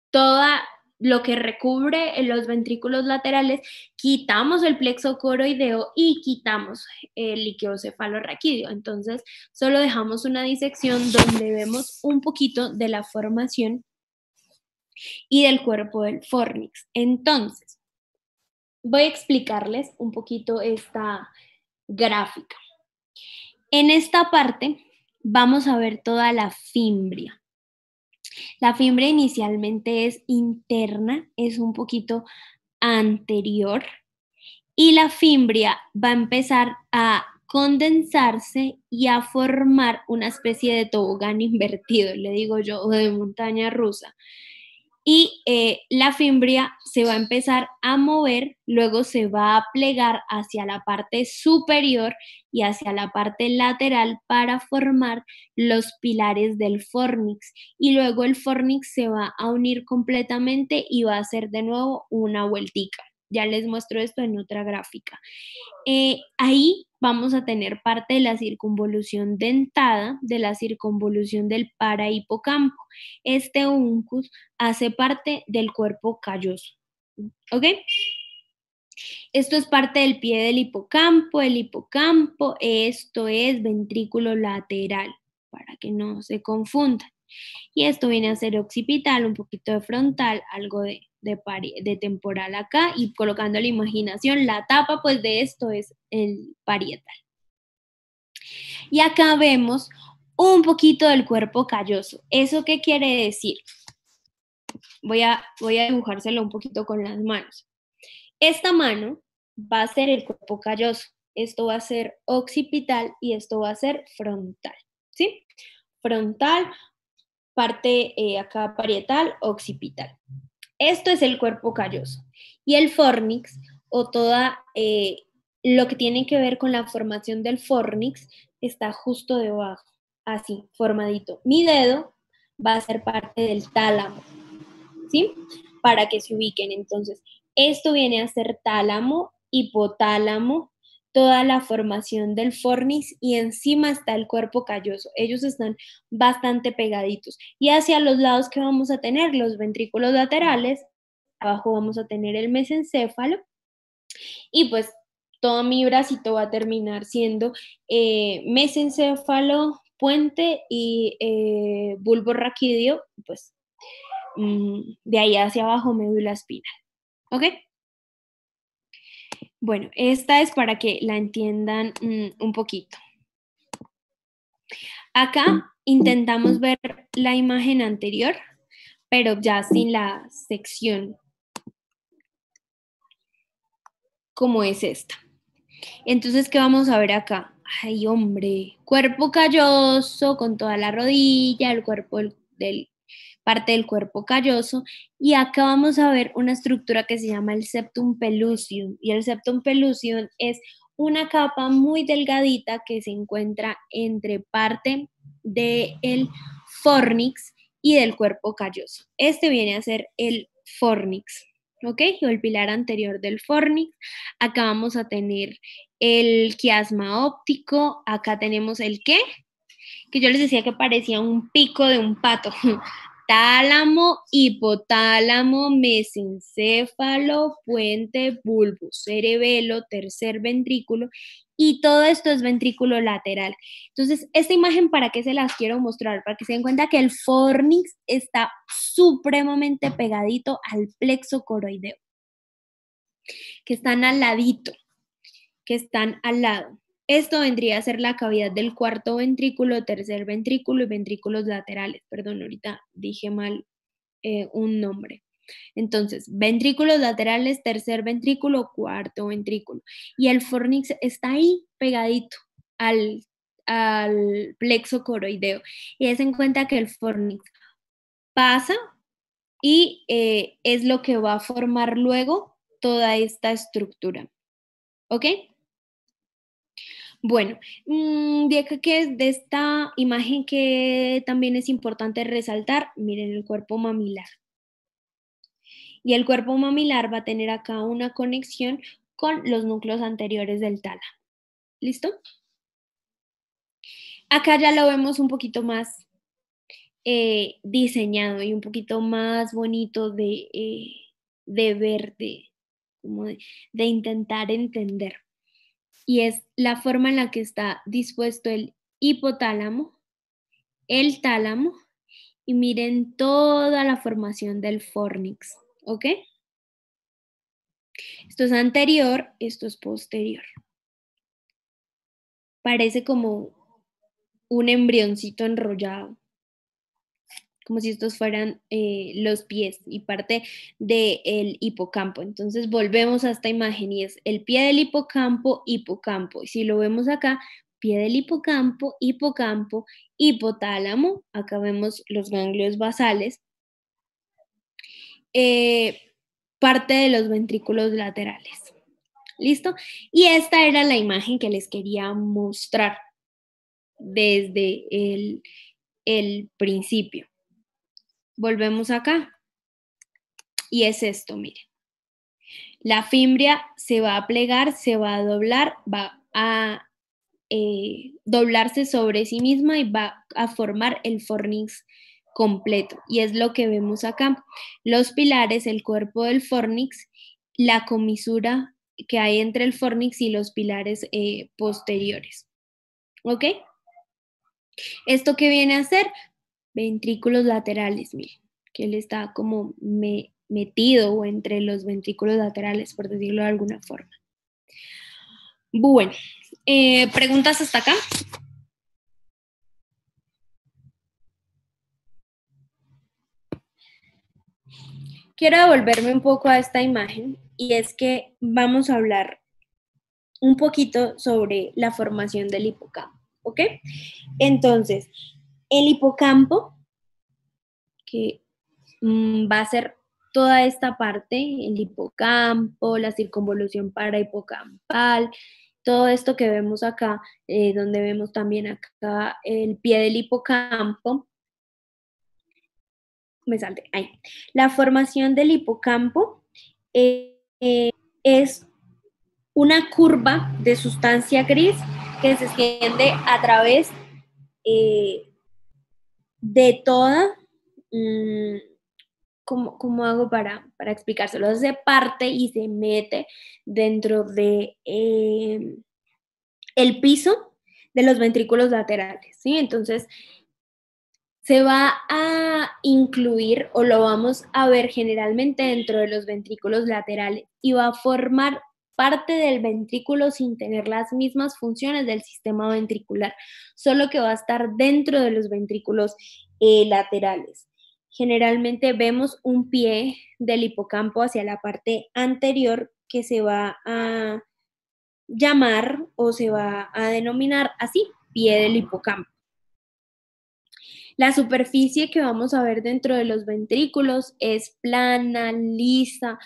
toda lo que recubre en los ventrículos laterales, quitamos el plexo coroideo y quitamos el líquido cefalorraquídeo. Entonces, solo dejamos una disección donde vemos un poquito de la formación y del cuerpo del fornix. Entonces, voy a explicarles un poquito esta gráfica. En esta parte vamos a ver toda la fimbria. La fimbria inicialmente es interna, es un poquito anterior y la fimbria va a empezar a condensarse y a formar una especie de tobogán invertido, le digo yo, o de montaña rusa. Y la fimbria se va a empezar a mover, luego se va a plegar hacia la parte superior y hacia la parte lateral para formar los pilares del fornix. Y luego el fornix se va a unir completamente y va a hacer de nuevo una vueltica. Ya les muestro esto en otra gráfica. Ahí vamos a tener parte de la circunvolución dentada, de la circunvolución del parahipocampo. Este uncus hace parte del cuerpo calloso. ¿Ok? Esto es parte del pie del hipocampo. El hipocampo, esto es ventrículo lateral, para que no se confundan. Y esto viene a ser occipital, un poquito de frontal, algo de temporal acá, y colocando la imaginación, la tapa pues de esto es el parietal. Y acá vemos un poquito del cuerpo calloso. ¿Eso qué quiere decir? Voy a dibujárselo un poquito con las manos. Esta mano va a ser el cuerpo calloso. Esto va a ser occipital y esto va a ser frontal, ¿sí? Frontal, parte acá parietal, occipital. Esto es el cuerpo calloso. Y el fornix, o toda lo que tiene que ver con la formación del fornix, está justo debajo, así, formadito. Mi dedo va a ser parte del tálamo, ¿sí? Para que se ubiquen. Entonces, esto viene a ser tálamo, hipotálamo, toda la formación del fornix y encima está el cuerpo calloso. Ellos están bastante pegaditos. Y hacia los lados que vamos a tener los ventrículos laterales, abajo vamos a tener el mesencéfalo y pues todo mi bracito va a terminar siendo mesencéfalo, puente y bulbo raquídeo, pues de ahí hacia abajo médula espinal. ¿Ok? Bueno, esta es para que la entiendan un poquito. Acá intentamos ver la imagen anterior, pero ya sin la sección como es esta. Entonces, ¿qué vamos a ver acá? Ay, hombre, cuerpo calloso con toda la rodilla, el cuerpo parte del cuerpo calloso, y acá vamos a ver una estructura que se llama el septum pellucidum, y el septum pellucidum es una capa muy delgadita que se encuentra entre parte del fornix y del cuerpo calloso. Este viene a ser el fornix, ¿ok? O el pilar anterior del fornix. Acá vamos a tener el quiasma óptico. Acá tenemos el ¿qué? Que yo les decía que parecía un pico de un pato. Tálamo, hipotálamo, mesencéfalo, puente, bulbo, cerebelo, tercer ventrículo, y todo esto es ventrículo lateral. Entonces, esta imagen, ¿para qué se las quiero mostrar? Para que se den cuenta que el fornix está supremamente pegadito al plexo coroideo, que están al ladito, que están al lado. Esto vendría a ser la cavidad del cuarto ventrículo, tercer ventrículo y ventrículos laterales. Perdón, ahorita dije mal un nombre. Entonces, ventrículos laterales, tercer ventrículo, cuarto ventrículo. Y el fornix está ahí pegadito al plexo coroideo. Y es en cuenta que el fornix pasa y es lo que va a formar luego toda esta estructura. ¿Ok? Bueno, de esta imagen que también es importante resaltar, miren el cuerpo mamilar. Y el cuerpo mamilar va a tener acá una conexión con los núcleos anteriores del tálamo. ¿Listo? Acá ya lo vemos un poquito más diseñado y un poquito más bonito de ver, de intentar entender. Y es la forma en la que está dispuesto el hipotálamo, el tálamo, y miren toda la formación del fornix, ¿ok? Esto es anterior, esto es posterior. Parece como un embrioncito enrollado, como si estos fueran los pies y parte del hipocampo. Entonces volvemos a esta imagen y es el pie del hipocampo, hipocampo. Y si lo vemos acá, pie del hipocampo, hipocampo, hipotálamo. Acá vemos los ganglios basales. Parte de los ventrículos laterales. ¿Listo? Y esta era la imagen que les quería mostrar desde el principio. Volvemos acá. Y es esto, miren. La fimbria se va a plegar, se va a doblar, va a doblarse sobre sí misma y va a formar el fornix completo. Y es lo que vemos acá. Los pilares, el cuerpo del fornix, la comisura que hay entre el fornix y los pilares posteriores. ¿Ok? ¿Esto qué viene a ser? Ventrículos laterales, miren, que él está como metido entre los ventrículos laterales, por decirlo de alguna forma. Bueno, ¿preguntas hasta acá? Quiero devolverme un poco a esta imagen y es que vamos a hablar un poquito sobre la formación del hipocampo, ¿ok? Entonces, el hipocampo, que va a ser toda esta parte, el hipocampo, la circunvolución parahipocampal, todo esto que vemos acá, donde vemos también acá el pie del hipocampo. Me salte, ahí. La formación del hipocampo es una curva de sustancia gris que se extiende a través de toda, ¿cómo hago para explicárselo? Se parte y se mete dentro de el piso de los ventrículos laterales, ¿sí? Entonces, se va a incluir o lo vamos a ver generalmente dentro de los ventrículos laterales y va a formar parte del ventrículo sin tener las mismas funciones del sistema ventricular, solo que va a estar dentro de los ventrículos laterales. Generalmente vemos un pie del hipocampo hacia la parte anterior que se va a llamar o se va a denominar así, pie del hipocampo. La superficie que vamos a ver dentro de los ventrículos es plana, lisa,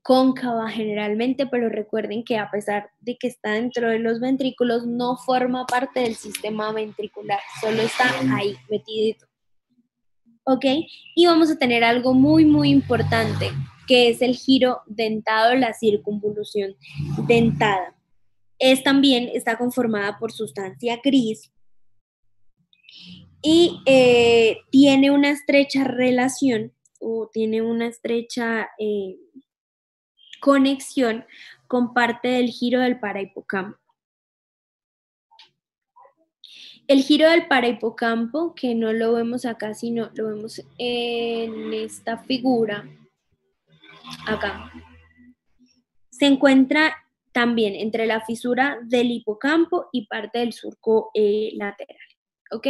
cóncava generalmente, pero recuerden que a pesar de que está dentro de los ventrículos, no forma parte del sistema ventricular, solo está ahí metidito. ¿Ok? Y vamos a tener algo muy, muy importante, que es el giro dentado, la circunvolución dentada. También está conformada por sustancia gris y tiene una estrecha relación o tiene una estrecha conexión con parte del giro del parahipocampo. El giro del parahipocampo, que no lo vemos acá, sino lo vemos en esta figura, acá, se encuentra también entre la fisura del hipocampo y parte del surco lateral, ¿ok?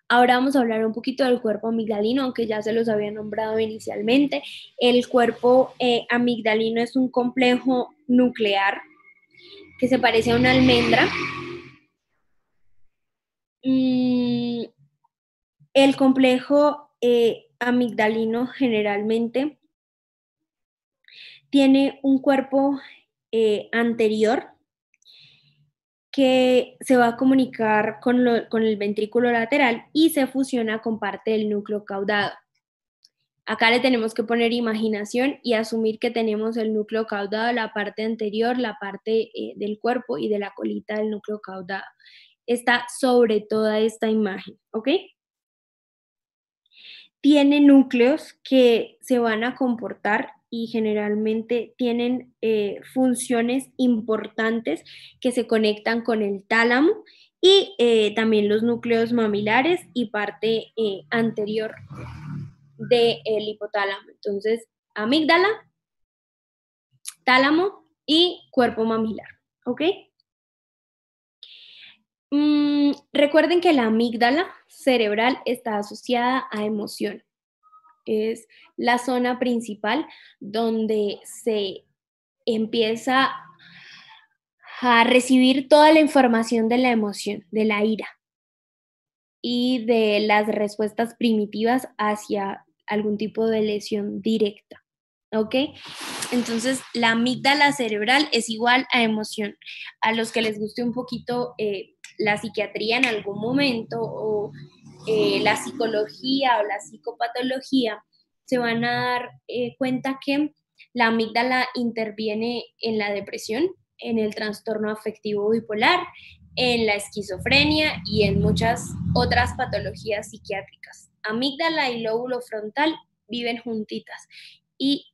Ahora vamos a hablar un poquito del cuerpo amigdalino, aunque ya se los había nombrado inicialmente. El cuerpo amigdalino es un complejo nuclear que se parece a una almendra. El complejo amigdalino generalmente tiene un cuerpo anterior que se va a comunicar con el ventrículo lateral y se fusiona con parte del núcleo caudado. Acá le tenemos que poner imaginación y asumir que tenemos el núcleo caudado, la parte anterior, la parte del cuerpo y de la colita del núcleo caudado. Está sobre toda esta imagen, ¿ok? Tiene núcleos que se van a comportar y generalmente tienen funciones importantes que se conectan con el tálamo y también los núcleos mamilares y parte anterior del hipotálamo. Entonces, amígdala, tálamo y cuerpo mamilar, ¿ok? Recuerden que la amígdala cerebral está asociada a emoción. Es la zona principal donde se empieza a recibir toda la información de la emoción, de la ira y de las respuestas primitivas hacia algún tipo de lesión directa, ¿ok? Entonces, la amígdala cerebral es igual a emoción. A los que les guste un poquito la psiquiatría en algún momento o la psicología o la psicopatología, se van a dar cuenta que la amígdala interviene en la depresión, en el trastorno afectivo bipolar, en la esquizofrenia y en muchas otras patologías psiquiátricas. Amígdala y lóbulo frontal viven juntitas y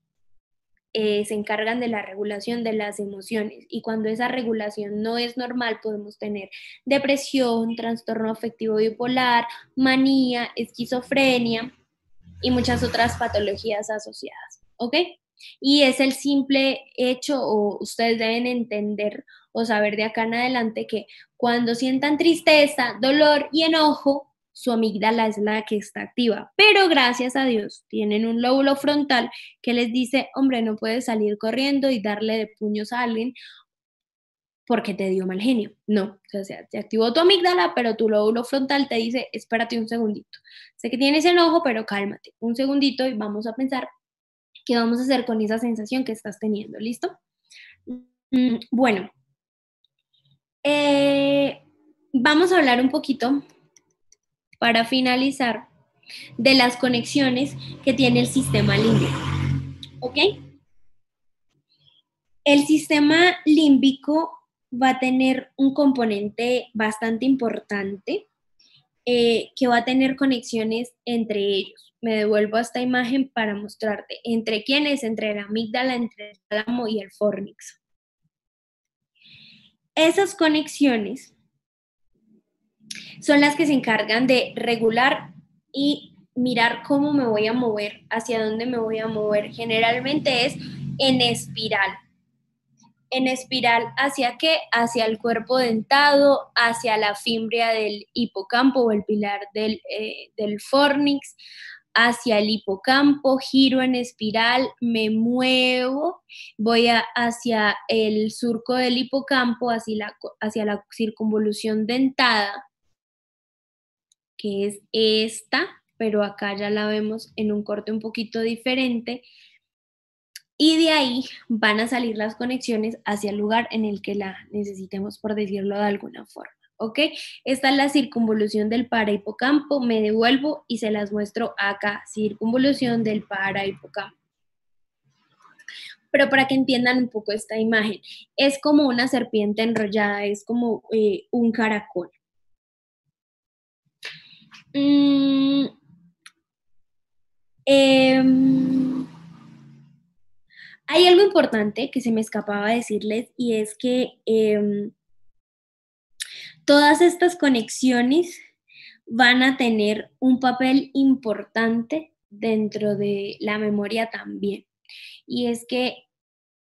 se encargan de la regulación de las emociones, y cuando esa regulación no es normal podemos tener depresión, trastorno afectivo bipolar, manía, esquizofrenia y muchas otras patologías asociadas, ¿ok? Y es el simple hecho, o ustedes deben entender o saber de acá en adelante, que cuando sientan tristeza, dolor y enojo, su amígdala es la que está activa, pero gracias a Dios tienen un lóbulo frontal que les dice, hombre, no puedes salir corriendo y darle de puños a alguien porque te dio mal genio. No, o sea, te activó tu amígdala, pero tu lóbulo frontal te dice, espérate un segundito. Sé que tienes enojo, pero cálmate un segundito y vamos a pensar qué vamos a hacer con esa sensación que estás teniendo. ¿Listo? Bueno, vamos a hablar un poquito, para finalizar, de las conexiones que tiene el sistema límbico. ¿Ok? El sistema límbico va a tener un componente bastante importante que va a tener conexiones entre ellos. Me devuelvo a esta imagen para mostrarte entre quiénes, entre la amígdala, entre el tálamo y el fórnix. Esas conexiones son las que se encargan de regular y mirar cómo me voy a mover, hacia dónde me voy a mover. Generalmente es en espiral. En espiral, ¿hacia qué? Hacia el cuerpo dentado, hacia la fimbria del hipocampo o el pilar del fórnix, hacia el hipocampo, giro en espiral, me muevo, voy hacia el surco del hipocampo, hacia la circunvolución dentada, que es esta, pero acá ya la vemos en un corte un poquito diferente. Y de ahí van a salir las conexiones hacia el lugar en el que la necesitemos, por decirlo de alguna forma, ¿ok? Esta es la circunvolución del parahipocampo, me devuelvo y se las muestro acá, circunvolución del parahipocampo. Pero para que entiendan un poco esta imagen, es como una serpiente enrollada, es como un caracol. Mm, hay algo importante que se me escapaba decirles y es que todas estas conexiones van a tener un papel importante dentro de la memoria también. Y es que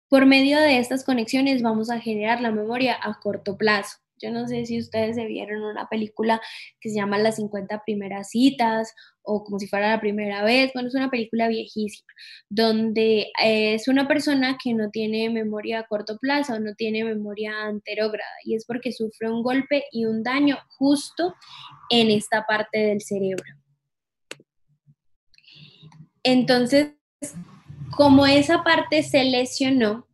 por medio de estas conexiones vamos a generar la memoria a corto plazo. Yo no sé si ustedes se vieron una película que se llama Las 50 primeras citas o Como si fuera la primera vez. Bueno, es una película viejísima donde es una persona que no tiene memoria a corto plazo, no tiene memoria anterógrada y es porque sufre un golpe y un daño justo en esta parte del cerebro. Entonces, como esa parte se lesionó,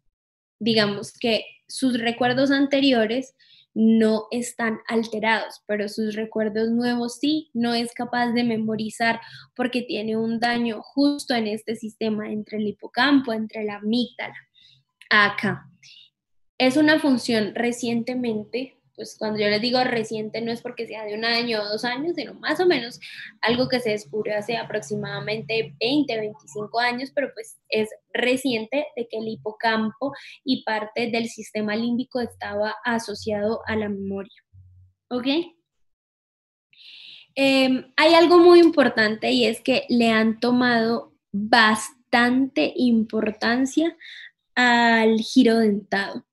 digamos que sus recuerdos anteriores no están alterados, pero sus recuerdos nuevos sí, no es capaz de memorizar porque tiene un daño justo en este sistema, entre el hipocampo, entre la amígdala, acá. Es una función recientemente, pues cuando yo les digo reciente no es porque sea de 1 año o 2 años, sino más o menos algo que se descubrió hace aproximadamente 20, 25 años, pero pues es reciente de que el hipocampo y parte del sistema límbico estaba asociado a la memoria. ¿Ok? Hay algo muy importante y es que le han tomado bastante importancia al giro dentado.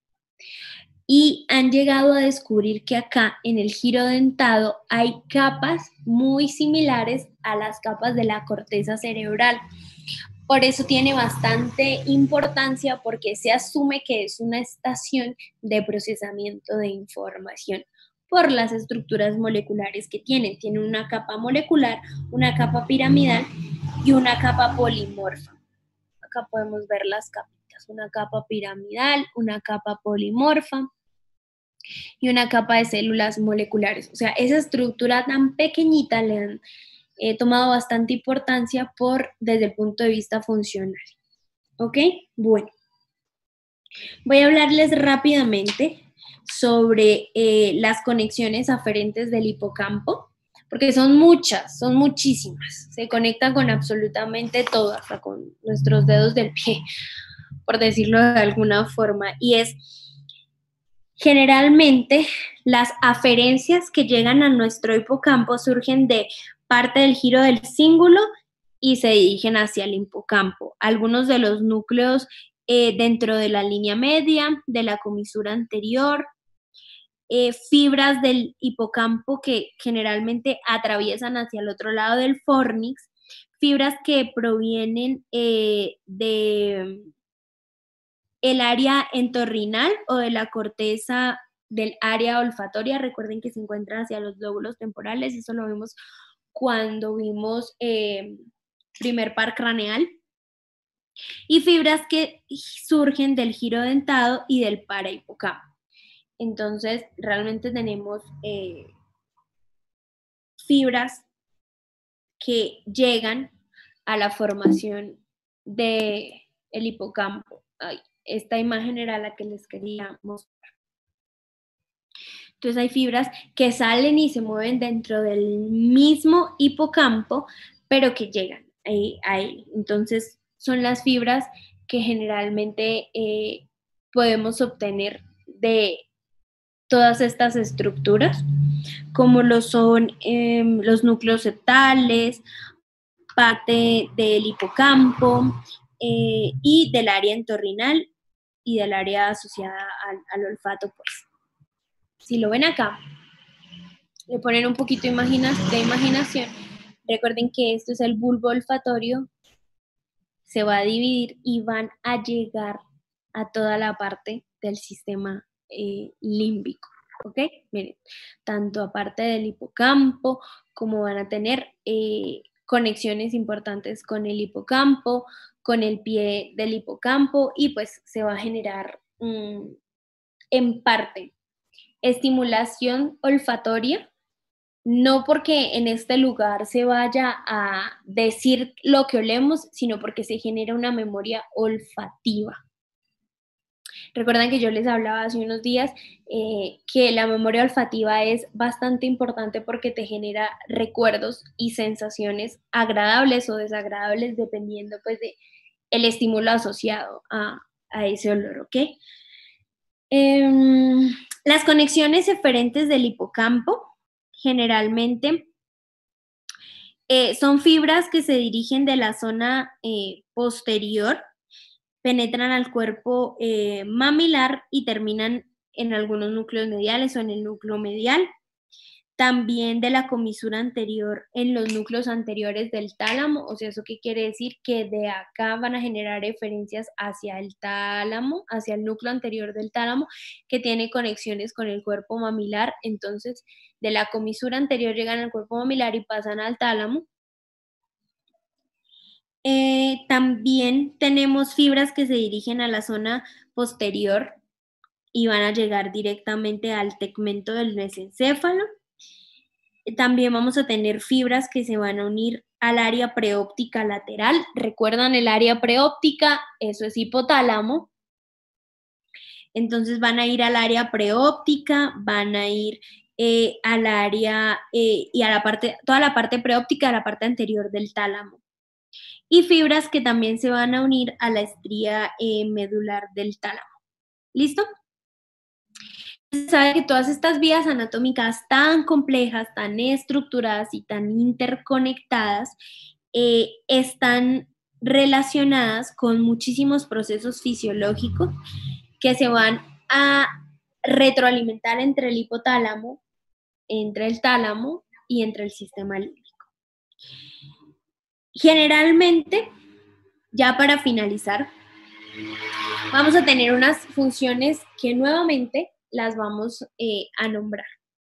Y han llegado a descubrir que acá en el giro dentado hay capas muy similares a las capas de la corteza cerebral. Por eso tiene bastante importancia porque se asume que es una estación de procesamiento de información por las estructuras moleculares que tiene. Tiene una capa molecular, una capa piramidal y una capa polimorfa. Acá podemos ver las capitas, una capa piramidal, una capa polimorfa y una capa de células moleculares. O sea, esa estructura tan pequeñita le han tomado bastante importancia desde el punto de vista funcional. ¿Ok? Bueno, voy a hablarles rápidamente sobre las conexiones aferentes del hipocampo, porque son muchas, son muchísimas. Se conectan con absolutamente todo, hasta con nuestros dedos del pie, por decirlo de alguna forma. Y es generalmente las aferencias que llegan a nuestro hipocampo surgen de parte del giro del cíngulo y se dirigen hacia el hipocampo. Algunos de los núcleos dentro de la línea media, de la comisura anterior, fibras del hipocampo que generalmente atraviesan hacia el otro lado del fornix, fibras que provienen de el área entorrinal o de la corteza del área olfatoria. Recuerden que se encuentra hacia los lóbulos temporales, eso lo vimos cuando vimos primer par craneal. Y fibras que surgen del giro dentado y del parahipocampo. Entonces, realmente tenemos fibras que llegan a la formación del hipocampo. Ay, esta imagen era la que les quería mostrar. Entonces hay fibras que salen y se mueven dentro del mismo hipocampo, pero que llegan a él. Entonces son las fibras que generalmente podemos obtener de todas estas estructuras, como lo son los núcleos septales, parte del hipocampo y del área entorrinal y del área asociada al olfato, pues. Si lo ven acá, le ponen un poquito de imaginación. Recuerden que esto es el bulbo olfatorio, se va a dividir y van a llegar a toda la parte del sistema límbico. ¿Ok? Miren, tanto aparte del hipocampo, como van a tener conexiones importantes con el hipocampo, con el pie del hipocampo y pues se va a generar en parte estimulación olfatoria, no porque en este lugar se vaya a decir lo que olemos, sino porque se genera una memoria olfativa. Recuerdan que yo les hablaba hace unos días que la memoria olfativa es bastante importante porque te genera recuerdos y sensaciones agradables o desagradables dependiendo pues de el estímulo asociado a ese olor, ¿ok? Las conexiones eferentes del hipocampo generalmente son fibras que se dirigen de la zona posterior, penetran al cuerpo mamilar y terminan en algunos núcleos mediales o en el núcleo medial. También de la comisura anterior en los núcleos anteriores del tálamo, o sea, ¿eso qué quiere decir? Que de acá van a generar eferencias hacia el tálamo, hacia el núcleo anterior del tálamo, que tiene conexiones con el cuerpo mamilar. Entonces, de la comisura anterior llegan al cuerpo mamilar y pasan al tálamo. También tenemos fibras que se dirigen a la zona posterior y van a llegar directamente al tegmento del mesencéfalo. También vamos a tener fibras que se van a unir al área preóptica lateral. ¿Recuerdan el área preóptica? Eso es hipotálamo. Entonces van a ir al área preóptica, van a ir al área y a la parte, toda la parte preóptica, a la parte anterior del tálamo. Y fibras que también se van a unir a la estría medular del tálamo. ¿Listo? Se sabe que todas estas vías anatómicas tan complejas, tan estructuradas y tan interconectadas están relacionadas con muchísimos procesos fisiológicos que se van a retroalimentar entre el hipotálamo, entre el tálamo y entre el sistema límbico. Generalmente, ya para finalizar, vamos a tener unas funciones que nuevamente las vamos a nombrar,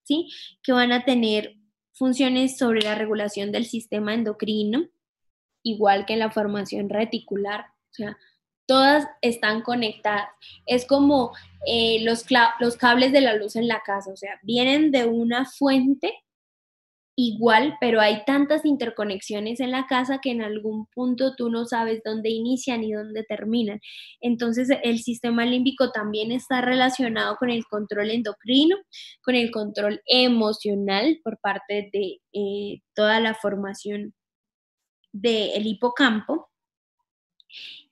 ¿sí? Que van a tener funciones sobre la regulación del sistema endocrino, igual que en la formación reticular, o sea, todas están conectadas. Es como los cables de la luz en la casa, o sea, vienen de una fuente igual, pero hay tantas interconexiones en la casa que en algún punto tú no sabes dónde inician y dónde terminan. Entonces, el sistema límbico también está relacionado con el control endocrino, con el control emocional por parte de toda la formación del hipocampo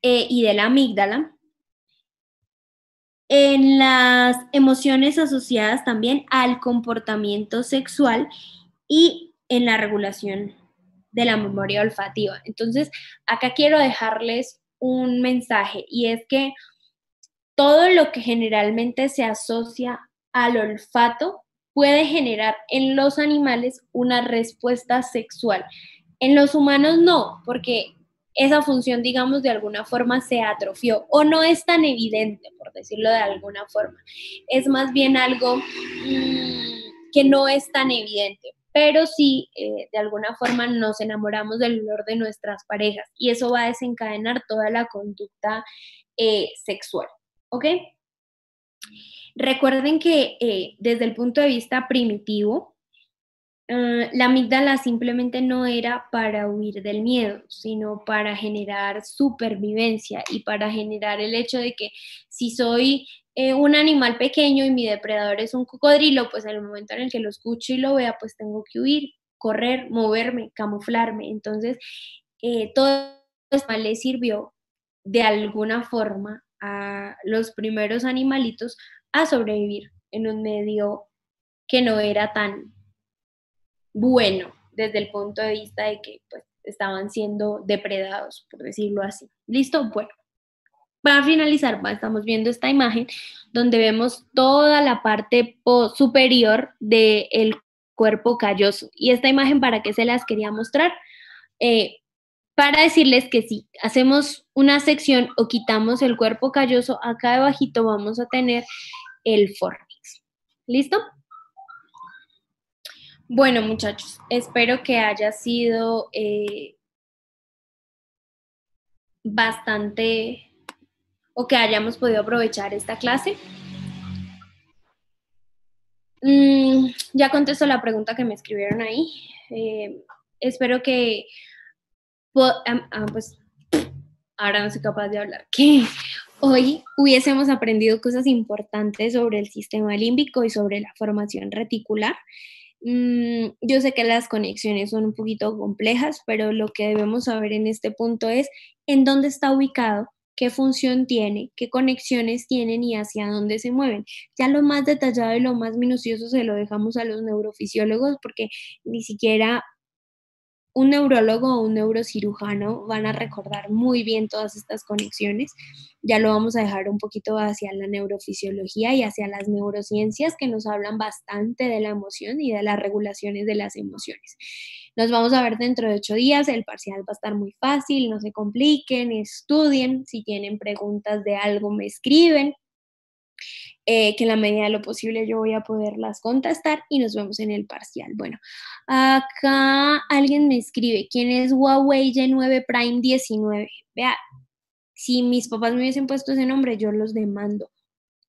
y de la amígdala. En las emociones asociadas también al comportamiento sexual y en la regulación de la memoria olfativa. Entonces, acá quiero dejarles un mensaje y es que todo lo que generalmente se asocia al olfato puede generar en los animales una respuesta sexual. En los humanos no, porque esa función, digamos, de alguna forma se atrofió o no es tan evidente, por decirlo de alguna forma. Es más bien algo que no es tan evidente, pero sí, de alguna forma nos enamoramos del olor de nuestras parejas y eso va a desencadenar toda la conducta sexual, ¿ok? Recuerden que desde el punto de vista primitivo, la amígdala simplemente no era para huir del miedo, sino para generar supervivencia y para generar el hecho de que si soy un animal pequeño y mi depredador es un cocodrilo, pues en el momento en el que lo escucho y lo vea, pues tengo que huir, correr, moverme, camuflarme. Entonces, todo esto le sirvió de alguna forma a los primeros animalitos a sobrevivir en un medio que no era tan bueno desde el punto de vista de que pues, estaban siendo depredados, por decirlo así. ¿Listo? Bueno, para finalizar, estamos viendo esta imagen donde vemos toda la parte superior del cuerpo calloso. Y esta imagen, ¿para qué se las quería mostrar? Para decirles que si hacemos una sección o quitamos el cuerpo calloso, acá debajito vamos a tener el fornix. ¿Listo? Bueno, muchachos, espero que haya sido bastante o que hayamos podido aprovechar esta clase. Ya contesto la pregunta que me escribieron ahí. Espero que, pues, ahora no soy capaz de hablar, que Hoy hubiésemos aprendido cosas importantes sobre el sistema límbico y sobre la formación reticular. Yo sé que las conexiones son un poquito complejas, pero lo que debemos saber en este punto es en dónde está ubicado, qué función tiene, qué conexiones tienen y hacia dónde se mueven. Ya lo más detallado y lo más minucioso se lo dejamos a los neurofisiólogos porque ni siquiera un neurólogo o un neurocirujano van a recordar muy bien todas estas conexiones. Ya lo vamos a dejar un poquito hacia la neurofisiología y hacia las neurociencias que nos hablan bastante de la emoción y de las regulaciones de las emociones. Nos vamos a ver dentro de 8 días, el parcial va a estar muy fácil, no se compliquen, estudien, si tienen preguntas de algo me escriben, que en la medida de lo posible yo voy a poderlas contestar y nos vemos en el parcial. Bueno, acá alguien me escribe, ¿quién es Huawei Y9 Prime 19? Vea, si mis papás me hubiesen puesto ese nombre, yo los demando.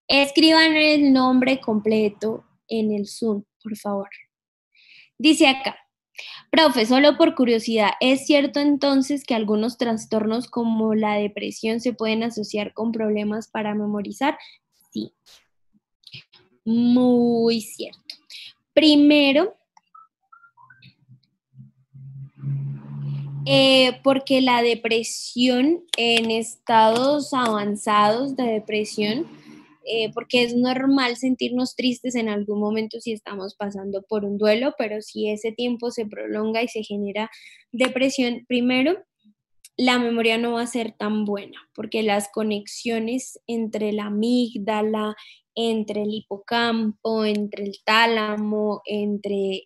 Escriban el nombre completo en el Zoom, por favor. Dice acá, profe, solo por curiosidad, ¿es cierto entonces que algunos trastornos como la depresión se pueden asociar con problemas para memorizar? Sí, muy cierto. Primero, porque la depresión en estados avanzados de depresión, porque es normal sentirnos tristes en algún momento si estamos pasando por un duelo, pero si ese tiempo se prolonga y se genera depresión, primero, la memoria no va a ser tan buena, porque las conexiones entre la amígdala, entre el hipocampo, entre el tálamo, entre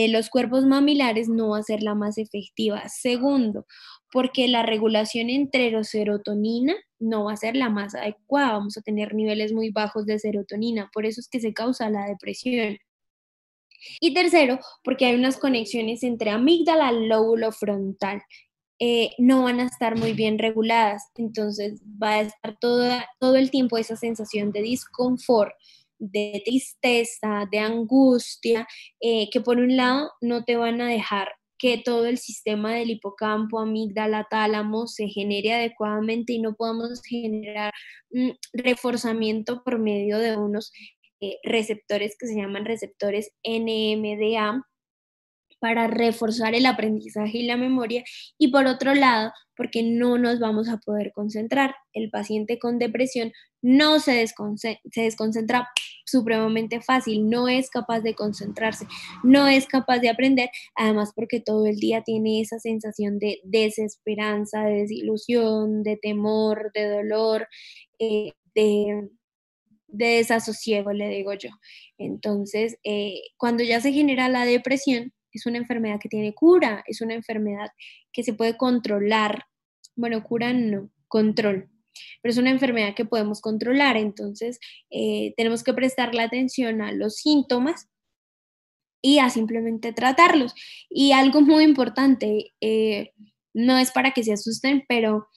los cuerpos mamilares no va a ser la más efectiva. Segundo, porque la regulación entre serotonina no va a ser la más adecuada, vamos a tener niveles muy bajos de serotonina, por eso es que se causa la depresión. Y tercero, porque hay unas conexiones entre amígdala y lóbulo frontal. No van a estar muy bien reguladas, entonces va a estar todo el tiempo esa sensación de disconfort, de tristeza, de angustia, que por un lado no te van a dejar que todo el sistema del hipocampo, amígdala, tálamo se genere adecuadamente y no podamos generar reforzamiento por medio de unos receptores que se llaman receptores NMDA para reforzar el aprendizaje y la memoria, y por otro lado, porque no nos vamos a poder concentrar. El paciente con depresión no se desconcentra supremamente fácil, no es capaz de concentrarse, no es capaz de aprender, además porque todo el día tiene esa sensación de desesperanza, de desilusión, de temor, de dolor, de desasosiego, le digo yo. Entonces, cuando ya se genera la depresión, es una enfermedad que tiene cura, es una enfermedad que se puede controlar. Bueno, cura no, control. Pero es una enfermedad que podemos controlar, entonces tenemos que prestarle atención a los síntomas y a simplemente tratarlos. Y algo muy importante, no es para que se asusten, pero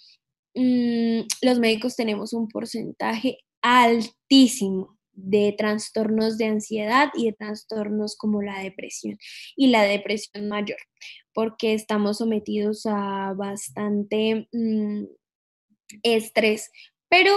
los médicos tenemos un porcentaje altísimo de trastornos de ansiedad y de trastornos como la depresión y la depresión mayor, porque estamos sometidos a bastante estrés, pero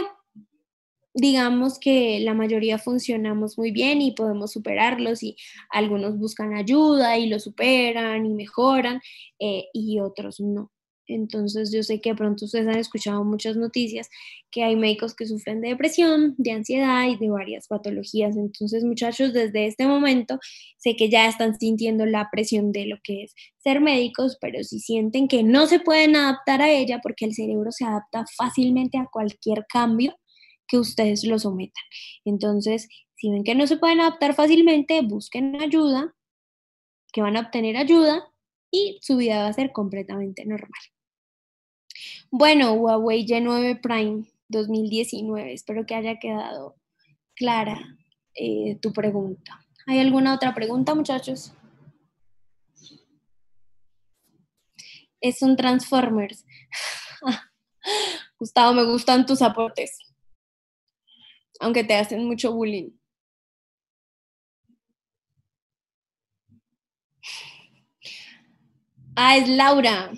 digamos que la mayoría funcionamos muy bien y podemos superarlos y algunos buscan ayuda y lo superan y mejoran, y otros no. Entonces yo sé que de pronto ustedes han escuchado muchas noticias que hay médicos que sufren de depresión, de ansiedad y de varias patologías. Entonces, muchachos, desde este momento sé que ya están sintiendo la presión de lo que es ser médicos, pero si sienten que no se pueden adaptar a ella porque el cerebro se adapta fácilmente a cualquier cambio, que ustedes lo sometan. Entonces, si ven que no se pueden adaptar fácilmente, busquen ayuda, que van a obtener ayuda y su vida va a ser completamente normal. Bueno, Huawei Y9 Prime 2019, espero que haya quedado clara tu pregunta. ¿Hay alguna otra pregunta, muchachos? Es un Transformers. Gustavo, me gustan tus aportes, aunque te hacen mucho bullying. Ah, es Laura.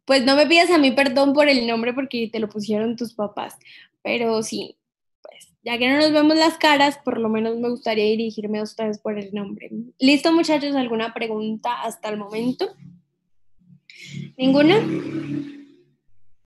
Pues no me pidas a mí perdón por el nombre porque te lo pusieron tus papás, pero sí, pues ya que no nos vemos las caras, por lo menos me gustaría dirigirme a ustedes por el nombre. ¿Listo, muchachos? ¿Alguna pregunta hasta el momento? ¿Ninguna?